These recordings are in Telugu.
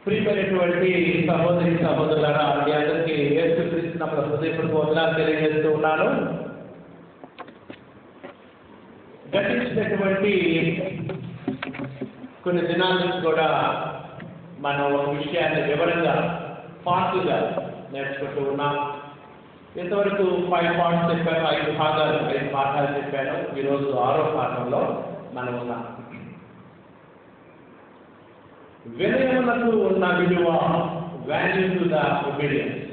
ప్రియమైనటువంటి సహోదరి సహోదరులారా, మీ అందరికీ యేసుక్రీస్తు నామములో హృదయపూర్వక వందనాలు తెలియజేస్తూ ఉన్నాను. గతించినటువంటి కొన్ని దినాల నుంచి కూడా మనం ఒక విషయాన్ని వివరంగా పార్ట్లుగా నేర్చుకుంటూ ఉన్నాం. ఇంతవరకు 5 పార్ట్స్ చెప్పాను, 5 పాఠాలు చెప్పాను. ఈరోజు 6వ పాఠంలో మనం ఉన్నాం. వినయములకు ఉన్న విలువ, వాల్యూ టు ద ఒబీడియన్స్,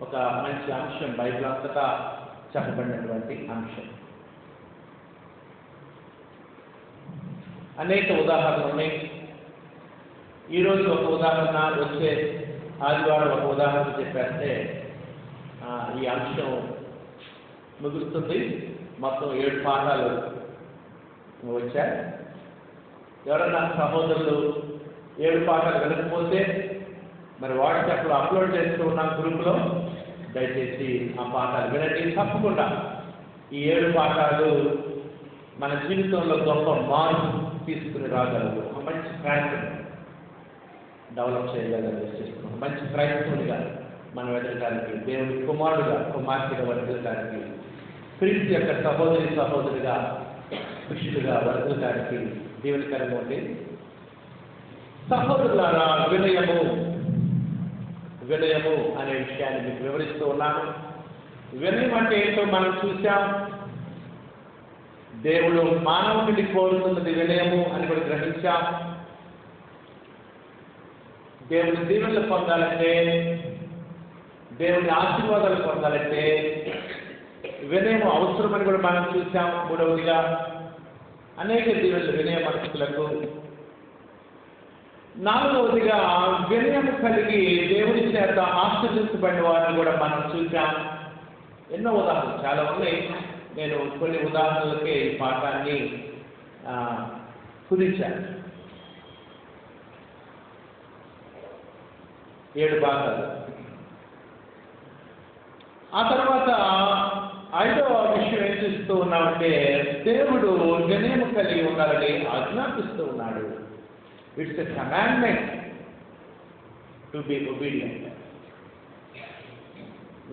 ఒక మంచి అంశం, బైబిల్ అంతటా చెప్పబడినటువంటి అంశం. అనేక ఉదాహరణలు ఉన్నాయి. ఈరోజు ఒక ఉదాహరణ, వచ్చే ఆదివారం ఒక ఉదాహరణ చెప్పేస్తే ఈ అంశం ముగుస్తుంది. మొత్తం 7 పాఠాలు వచ్చాయి. ఎవరన్నా సహోదరులు 7 పాఠాలు వినకపోతే మరి వాట్సాప్లో అప్లోడ్ చేస్తూ ఉన్నాం గ్రూప్లో, దయచేసి ఆ పాఠాలు వినండి. తప్పకుండా ఈ 7 పాఠాలు మన జీవితంలో గొప్ప మార్పు తీసుకుని రాగలరు. ఒక మంచి క్రైస్తవుని డెవలప్ చేయగలరు. మంచి క్రైస్తవునిగా మనం ఎదగడానికి, దేవుని కుమార్తెగా వర్తించడానికి, క్రీస్తు యొక్క సహోదరిగా కృష్ణుడిగా వర్తించడానికి దేవునికరంగా ఉంది. సహోదరులారా, వినయము అనే విషయాన్ని మీకు వివరిస్తూ ఉన్నాను. వినయం అంటే ఏంటో మనం చూసాం. దేవుడు మానవుడిని కోరుతున్నది వినయము అని కూడా గ్రహించాం. దేవుని దీవెనలు పొందాలంటే, దేవుని ఆశీర్వాదాలు పొందాలంటే వినయం అవసరమని కూడా మనం చూసాం. 3వదిగా అనేక దీవెనలు వినయ మనసులకు. 4వదిగా వినయము కలిగి దేవుని చేత ఆశీర్వదించబడిన వారిని కూడా మనం చూసాం. ఎన్నో ఉదాహరణలు చాలా ఉన్నాయి. నేను కొన్ని ఉదాహరణలకే ఈ పాఠాన్ని కుదించాను. 7 భాగాలు. ఆ తర్వాత 5వ విషయం ఏం చూస్తూ ఉన్నామంటే, దేవుడు వినయము కలిగి ఉండాలని ఆజ్ఞాపిస్తూ ఉన్నాడు. It's a commandment to be obedient.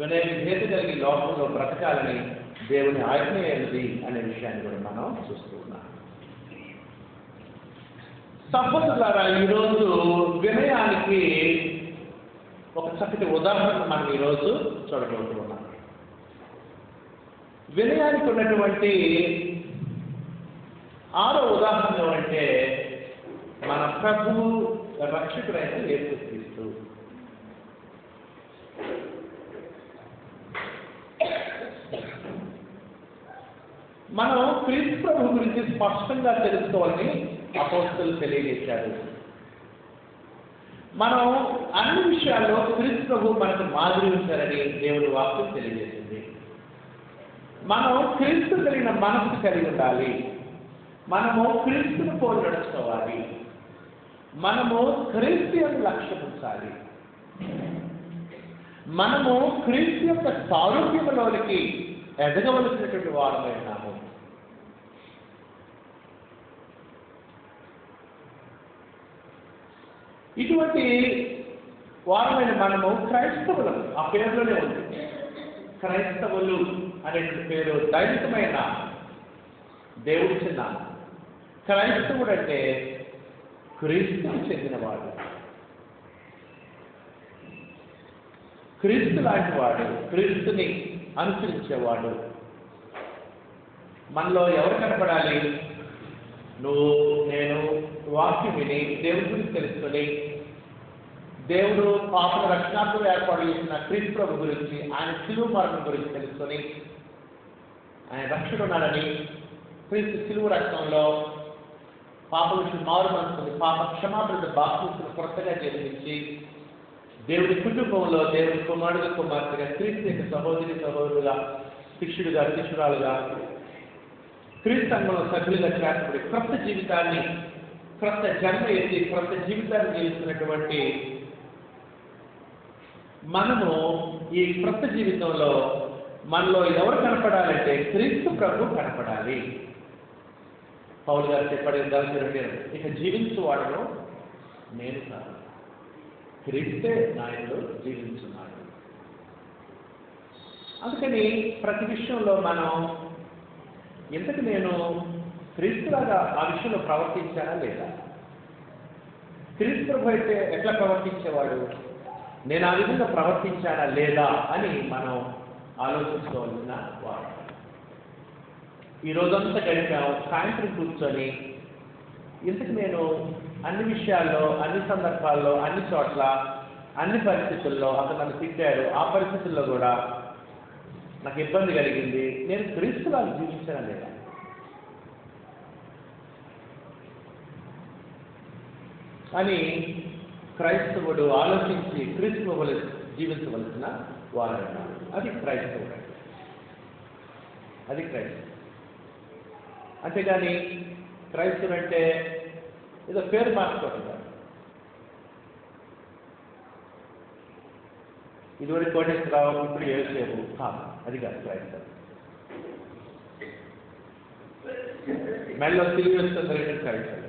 వినయత కలిగి లోకంలో బ్రతకాలని దేవుని ఆజ్ఞ ఏమిటి అనే విషయాన్ని కూడా మనం చూస్తూ ఉన్నాం. సహోదరులారా, ఈరోజు వినయానికి ఒక చక్కటి ఉదాహరణ మనం ఈరోజు చూడబోతూ ఉన్నాం. వినయానికి ఉన్నటువంటి 6వ ఉదాహరణ ఏమంటే, మన ప్రభువు రక్షకుడైన యేసుక్రీస్తు. మనం క్రీస్తు ప్రభు గురించి స్పష్టంగా తెలుసుకోవాలని అపోస్తలులు తెలియజేశారు. మనం అన్ని విషయాల్లో క్రీస్తు ప్రభు మనకు మాదిరి ఉంచారని దేవుని వాక్యం తెలియజేసింది. మనం క్రీస్తు కలిగిన మనసు కలిగి ఉండాలి. మనము క్రీస్తును పోలి నడుచుకోవాలి. మనము క్రీస్తు యొక్క లక్ష్యం ఉంచాలి. మనము క్రీస్తు యొక్క సారూప్యంలోనికి ఎదగవలసినటువంటి వారమై ఉన్నాము. ఇటువంటి వారమైన మనము క్రైస్తవులం. ఆ పేరులోనే ఉంది. క్రైస్తవులు అనే పేరు దైవికమైన దేవుడి చిన్న. క్రైస్తవుడు అంటే క్రీస్తుకు చెందినవాడు, క్రీస్తు లాంటి వాడు, క్రీస్తుని అనుసరించేవాడు. మనలో ఎవరు కనపడాలి? నువ్వు, నేను వాక్యం విని దేవుడి గురించి తెలుసుకొని, దేవుడు పాపల రక్షణార్థం ఏర్పాటు చేసిన క్రీస్తు ప్రభు గురించి, ఆయన శిలువ మరణం గురించి తెలుసుకొని, ఆయన రక్షణ ఉన్నాడని, క్రీస్తు శిలువ రక్తంలో పాప విషయం మారు మనసుని, పాప క్షమాపణ బాప్తిస్మం కొత్తగా జన్మించి దేవుడి కుటుంబంలో దేవుడి కుమార్తెగా, క్రీస్తు యొక్క సహోదరుగా, శిష్యుడిగా, శిష్యురాలుగా, క్రీస్తు సంఘంలో సభ్యులుగా చేర్చబడి క్రొత్త జీవితాన్ని, క్రొత్త జన్మ ఎత్తి క్రొత్త జీవితాన్ని జీవిస్తున్నటువంటి మనము ఈ క్రొత్త జీవితంలో మనలో ఎవరు కనపడాలంటే క్రీస్తు ప్రభు కనపడాలి. పౌలు గారు చెప్పాడు, ఇక జీవించువాడను నేను కాదు. క్రీస్తే నాయకుడు జీవించున్నాడు. అందుకని ప్రతి విషయంలో మనం ఇంతకు నేను క్రీస్తులాగా ఆ విషయంలో ప్రవర్తించానా లేదా? క్రీస్తు ప్రభు అయితే ఎట్లా ప్రవర్తించేవాడు, నేను ఆ విధంగా ప్రవర్తించానా లేదా అని మనం ఆలోచించుకోవాల్సిన వాడు. ఈ రోజంతా గడిపాం, సాయంత్రం కూర్చొని ఇంతకు నేను అన్ని విషయాల్లో, అన్ని సందర్భాల్లో, అన్ని చోట్ల, అన్ని పరిస్థితుల్లో అతను నన్ను తిట్టాడు, ఆ పరిస్థితుల్లో కూడా నాకు ఇబ్బంది కలిగింది, నేను క్రీస్తులాగా జీవించానా లేదా? అని క్రైస్తవుడు ఆలోచించి క్రీస్తువు జీవించవలసిన వారన్నారు. అది క్రైస్తవుడు, అది క్రైస్తవుడు. అంతేగాని క్రైస్తవుడు అంటే ఏదో పేరు మార్చుకోవడం, ఇదివరకు కోటేశ్వరరావు ఇప్పుడు యేసేపు కాదు, అది కాదు క్రైస్తవుడు. మెల్లో తిరిగి వస్తుంది క్రైస్తవుడు.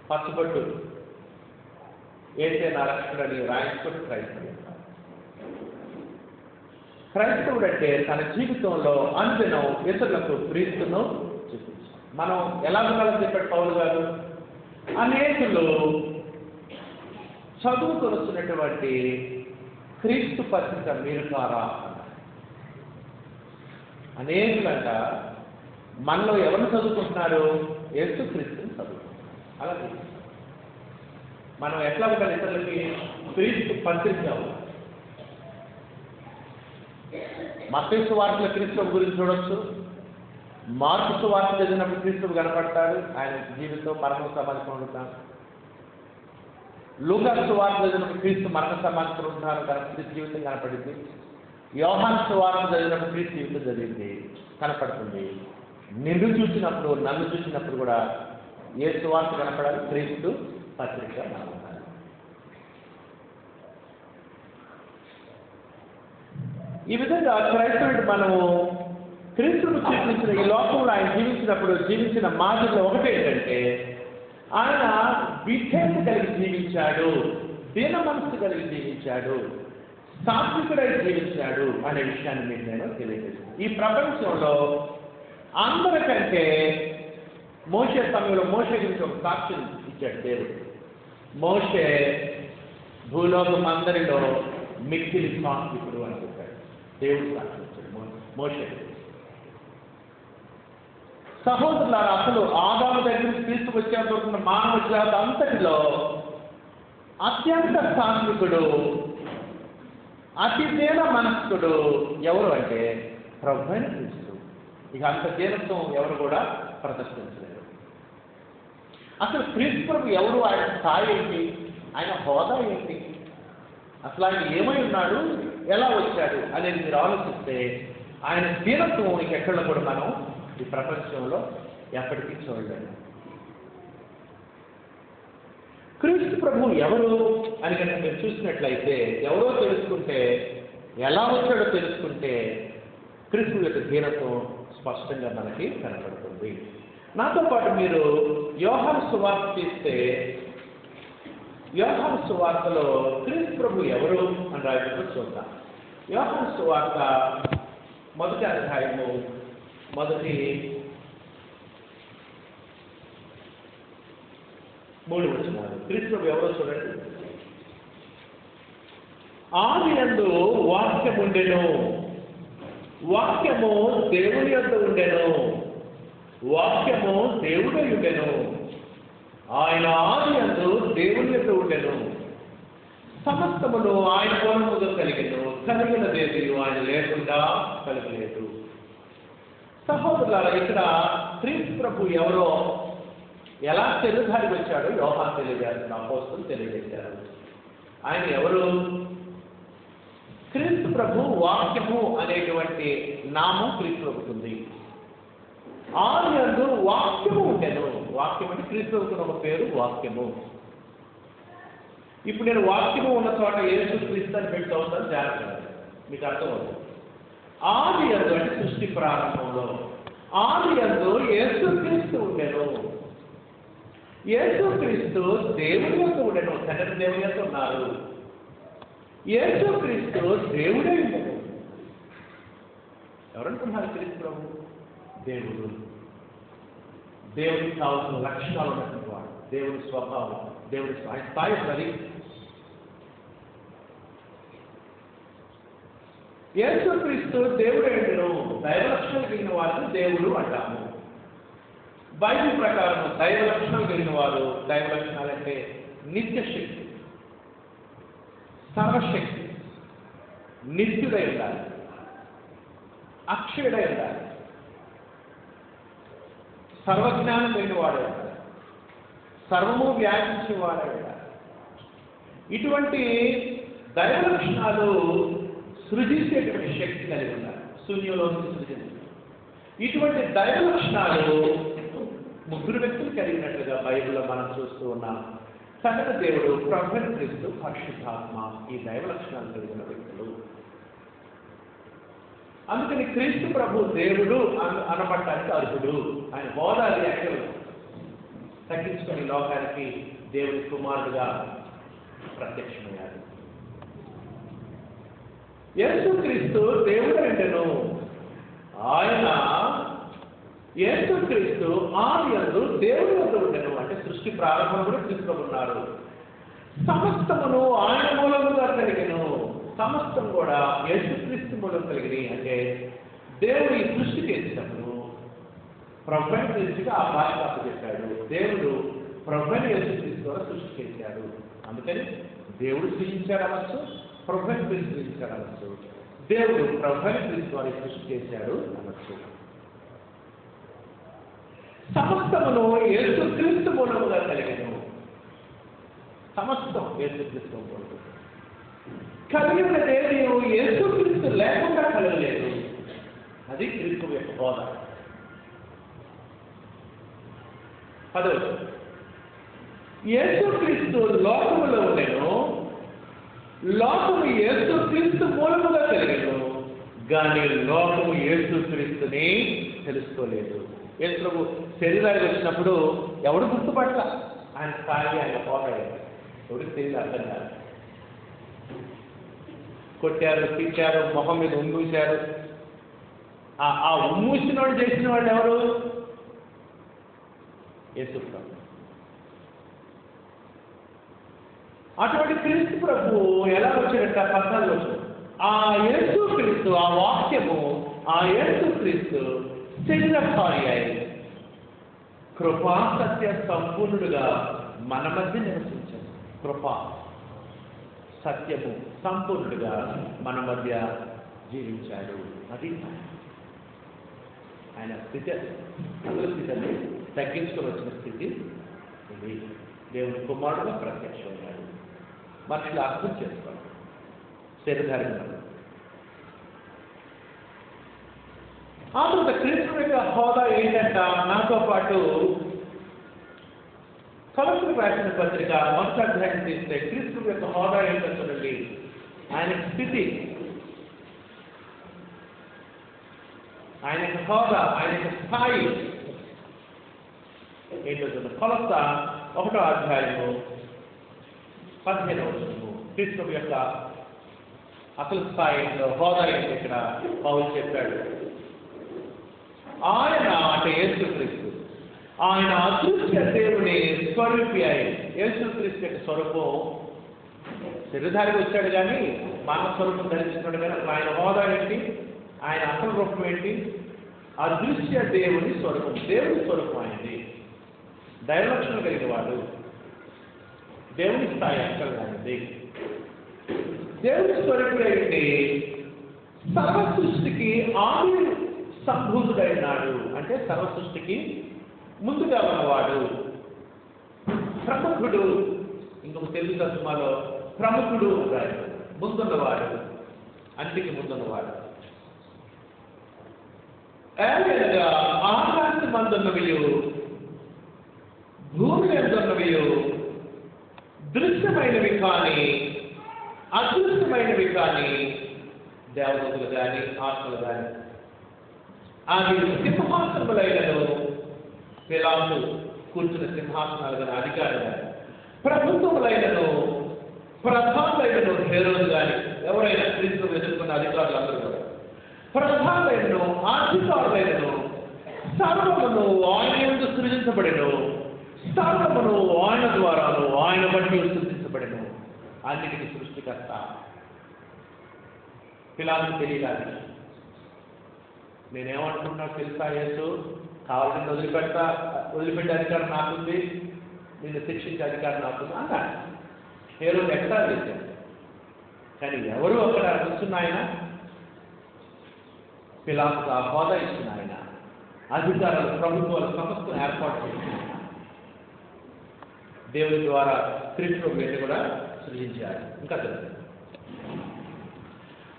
పచ్చబొట్టు ఏసే నా రక్షకుడని రాయించుకొని క్రైస్తవుడు. క్రైస్తవుడు అంటే తన జీవితంలో అనుదినం ఇతరులకు క్రీస్తును చూపించాలి. మనం ఎలా ఉండాలని చెప్పాడు పౌలు గారు? అనేకులు చదువుకొస్తున్నటువంటి క్రీస్తు పత్రిక మీరు కారా అన్నారు. అనేకులంట మనలో ఎవరు చదువుకుంటున్నారు? యేసు క్రీస్తుని చదువుకుంటున్నారు. అలాగే మనం ఎట్లా ఉండాలి? ఇతరులకి క్రీస్తు పత్రిక. మత్తయి సువార్తలో క్రీస్తు గురించి చూడొచ్చు, మార్కు సువార్త చదివినప్పుడు క్రీస్తు కనపడతాడు, ఆయన జీవితం మరణ సమాధిలో ఉంటాడు. లూకా సువార్త చదివినప్పుడు క్రీస్తు మరణ సమాధిలో ఉంటారు, క్రీస్తు జీవితం కనపడింది. యోహాను సువార్త చదివినప్పుడు క్రీస్తు జీవితం జరిగింది కనపడుతుంది. నిన్ను చూసినప్పుడు, నన్ను చూసినప్పుడు కూడా ఏ సువార్త కనపడాలి? క్రీస్తు పత్రిక కనపడాలి. ఈ విధంగా క్రైస్తవుడు మనము క్రీస్తును చూపించిన ఈ లోకంలో ఆయన జీవించిన మాదిరిలో ఒకటి ఏంటంటే, ఆయన విధేయత కలిగి జీవించాడు, దీన మనస్సు కలిగి జీవించాడు, సాత్వికుడై జీవించాడు అనే విషయాన్ని మీకు నేను తెలియజేస్తాను. ఈ ప్రపంచంలో అందరికంటే మోషే సమయంలో మోషే గురించి ఒక సాక్ష్యం ఇచ్చాడు దేవుడు. మోషే భూలోకం అందరిలో మిక్కిలి సాత్వికుడు అని చెప్పాడు. దేవుడు సాక్ష్యం ఇచ్చాడు మోషే. సహోదరులారా, అసలు ఆదాము దగ్గరికి తీసుకువచ్చేందుకు మానవ జాతి అంతటిలో అత్యంత సాత్వికుడు, అతి దీన మనస్కుడు ఎవరు అంటే ప్రభువైన క్రీస్తు. ఇక అంత దీనత్వం ఎవరు కూడా ప్రదర్శించలేరు. అసలు క్రీస్తు ప్రభు ఎవరు, ఆయన స్థాయి ఏంటి, ఆయన హోదా ఏంటి, అసలు ఆయన ఏమై ఉన్నాడు, ఎలా వచ్చాడు అనేది మీరు ఆలోచిస్తే ఆయన దీనత్వం ఎక్కడ కూడా మనం ఈ ప్రపంచంలో ఎప్పటికీ చూడలేదు. క్రీస్తు ప్రభు ఎవరు అని కనుక మీరు చూసినట్లయితే, ఎవరో తెలుసుకుంటే, ఎలా వచ్చాడో తెలుసుకుంటే క్రీస్తు యొక్క దీనత్వం స్పష్టంగా మనకి కనపడుతుంది. నాతో పాటు మీరు యోహాను సువార్త తీస్తే, యోహాను సువార్తలో క్రీస్తు ప్రభు ఎవరు అని రాయడంలో చూద్దాం. యోహాను సువార్త మొదటి అధ్యాయము మొదటి 3 వచనాలు. క్రీస్తు ప్రభు ఎవరో చూడండి. ఆదియందు వాక్యముండెను, వాక్యము దేవుని యొద్ద ఉండెను, వాక్యము దేవుడై ఉండెను, ఆయన ఆదియందు దేవుని యొద్ద ఉండెను, సమస్తమును ఆయన మూలముగా కలిగెను, కలిగినదేది ఆయన లేకుండా కలగలేదు. సహోదరులారా, ఇక్కడ క్రీస్తు ప్రభు ఎవరో, ఎలా తెలుగుదారికి వచ్చాడో యోహాను తెలియజేస్తున్న అపోస్తలులు తెలియజేశారు. ఆయన ఎవరు? క్రీస్తు ప్రభు వాక్యము అనేటువంటి నామం క్రీస్తు ప్రభుకు ఉంది. ఆదియందు వాక్యము ఉండెను. వాక్యం అంటే క్రీస్తు ప్రభుకు ఒక పేరు వాక్యము. ఇప్పుడు నేను వాక్యము ఉన్న చోట యేసు క్రీస్తు అని పెట్టి అవుతాను, జాగ్రత్త, మీకు అర్థమవుతుంది. ఆదియందు అంటే సృష్టి ప్రారంభంలో ఆదియందు యేసు క్రీస్తు ఉండెను. యేసు క్రీస్తు దేవుని యొక్క ఉండెను, తండ్రి దేవుని యొక్క ఉన్నారు. యేసుక్రీస్తు దేవుడే ఉండడు. ఎవరనుకున్నారు క్రీస్తు ప్రభు? దేవుడు. దేవుడికి కావాల్సిన లక్షణాలు ఉన్నటువంటి వాడు, దేవుడి స్వభావం, దేవుడి స్థాయి ఉన్నది. యేసుక్రీస్తు దేవుడు ఏంటను దైవ లక్షణాలు కలిగిన వారిని దేవుడు అంటాము. బైబిల్ ప్రకారం దైవ లక్షణాలు కలిగిన వారు, దైవ లక్షణాలు అంటే నిత్యశక్తి, సర్వశక్తి, నిత్యుడై ఉండాలి, అక్షయుడై ఉండాలి, సర్వజ్ఞానం లేని వాడే ఉండాలి, సర్వము వ్యాపించే వాడే ఉండాలి. ఇటువంటి దైవ లక్షణాలు సృజించేటువంటి శక్తి కలిగి ఉండాలి, శూన్యంలో సృజించాలి. ఇటువంటి దైవ లక్షణాలు ముగ్గురు వ్యక్తులు కలిగినట్లుగా బైబిల్లో మనం చూస్తూ ఉన్నాం. సకల దేవుడు, ప్రభువైన క్రీస్తు, పరిశుద్ధాత్మ ఈ దైవ లక్షణాలు కలిగిన వ్యక్తులు. అందుకని క్రీస్తు ప్రభు దేవుడు అనబడటానికి అర్హుడు. ఆయన హోదా వ్యాఖ్యలు తగ్గించుకొని లోకానికి దేవుడి కుమారుడుగా ప్రత్యక్షమయ్యాడు. యేసుక్రీస్తు దేవుడు అంటేను ఆయన యేసుక్రీస్తు ఆదియందు దేవుడి వద్ద ఉండెను. అంటే సృష్టి ప్రారంభంలో కూడా క్రీస్తు ఉన్నారు. సమస్తమును ఆయన మూలముగా కలిగిను. సమస్తం కూడా యేసుక్రీస్తు మూలం కలిగినాయి. అంటే దేవుడు ఈ సృష్టి చేసినప్పుడు ప్రభువైన క్రీస్తుగా ఆ బాధ్యత అప్పచెప్పాడు. దేవుడు ప్రభువైన యేసుక్రీస్తు ద్వారా సృష్టి చేశాడు. అందుకని దేవుడు సృష్టించాడు అనొచ్చు, ప్రభువైన క్రీస్తు సృష్టించాడు అనొచ్చు. దేవుడు ప్రభువైన క్రీస్తు వారి సృష్టి చేశాడు అనొచ్చు. సమస్తమును యేసుక్రీస్తు మూలముగా కలిగను. సమస్తం యేసుక్రీస్తు మూలము కలిగినదే నీవు యేసుక్రీస్తు లేకుండా కలగలేదు. అది క్రీస్తు యొక్క హోదా. 10వ యేసుక్రీస్తు లోకములో ఉండెను, లోకము యేసుక్రీస్తు మూలముగా కలిగను, కానీ లోకము యేసుక్రీస్తుని తెలుసుకోలేదు. యేసు ప్రభు శరీరానికి వచ్చినప్పుడు ఎవడు గుర్తుపట్ల ఆయన స్థాయి, ఆయన హోదా ఎవరికి తెలియదు, అర్థం కాదు. కొట్టారు, తిట్టారు, మొహం మీద ఉమ్మూశారు. ఆ ఉమ్మూసిన వాడు చేసిన వాళ్ళు ఎవరు? యేసు ప్రభు. అటువంటి క్రీస్తు ప్రభు ఎలా వచ్చాడంట? 14 వచ్చాడు. ఆ యేసు క్రీస్తు, ఆ వాక్యము, ఆ యేసు క్రీస్తు శరీరధారి అయి కృపా సత్య సంపూర్ణుడుగా మన మధ్య నివసించాడు. కృపా సత్యము సంపూర్ణుడుగా మన మధ్య జీవించాడు. అది ఆయన స్థితి. అసలు స్థితిని తగ్గించుకొని వచ్చిన స్థితి ఇది. దేవుని కుమారుడుగా ప్రత్యక్షమయ్యాడు. మనుషులు అర్థం చేసుకోవాలి. శరీరధారి ఆ తర్వాత క్రీస్తు యొక్క హోదా ఏంటంట? నాతో పాటు కొలస్సీలకు రాసిన పత్రిక 1వ అధ్యాయం తీస్తే క్రీస్తు యొక్క హోదా ఏంటో చూడండి. ఆయన స్థితి, ఆయన యొక్క హోదా, ఆయన యొక్క స్థాయి ఏంటో చూడండి. కొలస్స 1వ అధ్యాయము 15వ వచనము క్రీస్తు యొక్క అసలు స్థాయి ఏంటో, హోదా ఏంటో ఇక్కడ పౌలు చెప్పాడు. ఆయన అంటే యేసుక్రీస్తు, ఆయన అదృశ్య దేవుని స్వరూపి అయి. యేసుక్రీస్తు యొక్క స్వరూపం శరీరధారికి వచ్చాడు కానీ మానవ స్వరూపం ధరించుకున్నాడు. కానీ ఆయన హోదా ఏంటి? ఆయన అసలు రూపం ఏంటి? అదృశ్య దేవుని స్వరూపం, దేవుని స్వరూపం ఆయనది. దైవలక్షణం కలిగిన వాడు, దేవుని స్థాయి అక్కడ ఆయనది. దేవుని స్వరూపుడు ఏంటి? సర్వ సృష్టికి ఆది సంభూతుడైనాడు. అంటే సర్వ సృష్టికి ముందుగా ఉన్నవాడు, ప్రముఖుడు. ఇంకొక తెలుగు తర్జుమాలో ప్రముఖుడు అన్నాడు. ముందున్నవాడు, అన్నిటికీ ముందున్నవాడు. ఏలయనగా ఆకాశమందున్నవియు భూమి ఎందున్నవియు దృశ్యమైనవి కానీ అదృశ్యమైనవి కానీ దేవతలు కానీ ఆత్మలు కానీ అవి సింహాసనములైనను పిలాతు కూర్చున్న సింహాసనాలు కానీ అధికారులు కానీ ప్రభుత్వములైనను ప్రధానులైనను హేరోదు గాని ఎవరైనా క్రీస్తును ఎదుర్కొన్న అధికారులందరూ కూడా ప్రధానులైనను అధికారులైనను సర్వమును ఆయన యందు సృజించబడెను, సర్వమును ఆయన ద్వారాను ఆయన బట్టి సృజించబడెను. అన్నిటికీ సృష్టికర్త. పిల్లలకు తెలియాలి. నేనేమంటున్నా తెలుసా? యేసు కావాలని వదిలిపెట్టే అధికారం నాకుంది, నిన్ను శిక్షించే అధికారం నాకుంది అన్నాడు. హేరోదు ఎక్కడా లేదు. కానీ ఎవరు అక్కడ కూర్చున్న ఆయన? పిలాతుకు ఆ హోదా ఇచ్చిన ఆయన, అధికారులు ప్రభుత్వాల సంస్థను ఏర్పాటు చేసిన ఆయన, దేవుని ద్వారా క్రీస్తు వెళ్ళి కూడా సృజించారు. ఇంకా తెలుసు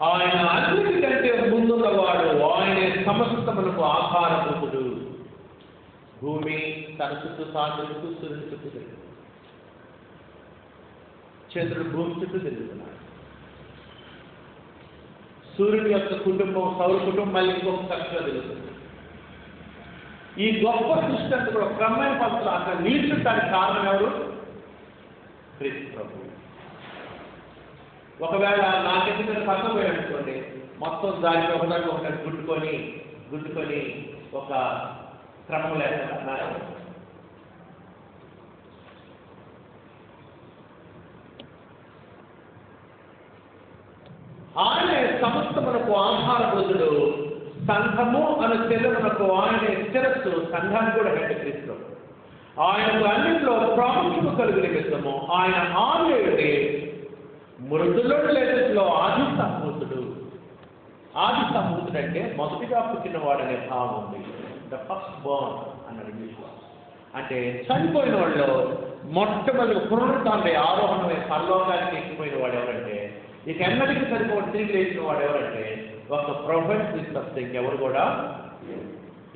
ఆయన అన్నిటికంటే ముందున్నవాడు, ఆయనే సమస్తమునకు ఆధారభూతుడు. భూమి తన చుట్టూ సాగుతూ సూర్యుని చుట్టూ తిరుగుతుంది, చంద్రుడు భూమి చుట్టూ తిరుగుతున్నాడు. సూర్యుని యొక్క కుటుంబం, సౌర కుటుంబం మళ్ళీ ఇంకొక కక్షలో తిరుగుతుంది. ఈ గొప్ప సృష్టి అంతా కూడా క్రమమైన పద్ధతులు అక్కడ నిలిచడానికి కారణం ఎవరు? క్రీస్తు ప్రభు. ఒకవేళ నాకెందుకు పక్కన పోయాడుకోండి, మొత్తం దానికి ఒకదానికి ఒకటి గుద్దుకొని ఒక క్రమం లేకుండా ఆయన సమస్తమునకు ఆధారభూతుడు. సంఘము అనే శరీరమునకు ఆయన శిరస్సు, సంఘానికి కూడా హెడ్ క్రీస్తు. ఆయనకు అన్నింటిలో ప్రాముఖ్యము కలుగు నిమిత్తము ఆయన ఆలయుడి మృతులు లేదో ఆది సంభూతుడు. ఆది సంభూతుడు అంటే మొదటిగా పుట్టినవాడనే భావం ఉంది. ద ఫస్ట్ బోర్న్ అన్నాడు ఇంగ్లీష్లో. అంటే చనిపోయిన వాళ్ళు మొట్టమొదటి పునరుత్థానం ఆరోహణమై పరలోకానికి ఎక్కిపోయిన వాడు ఎవరంటే, ఇక ఎన్నటికీ సరిపోయి తిరిగి లేచిన వాడు ఎవరంటే ఒక ప్రొఫెట్ క్రీస్తు. ఇంకెవరు కూడా.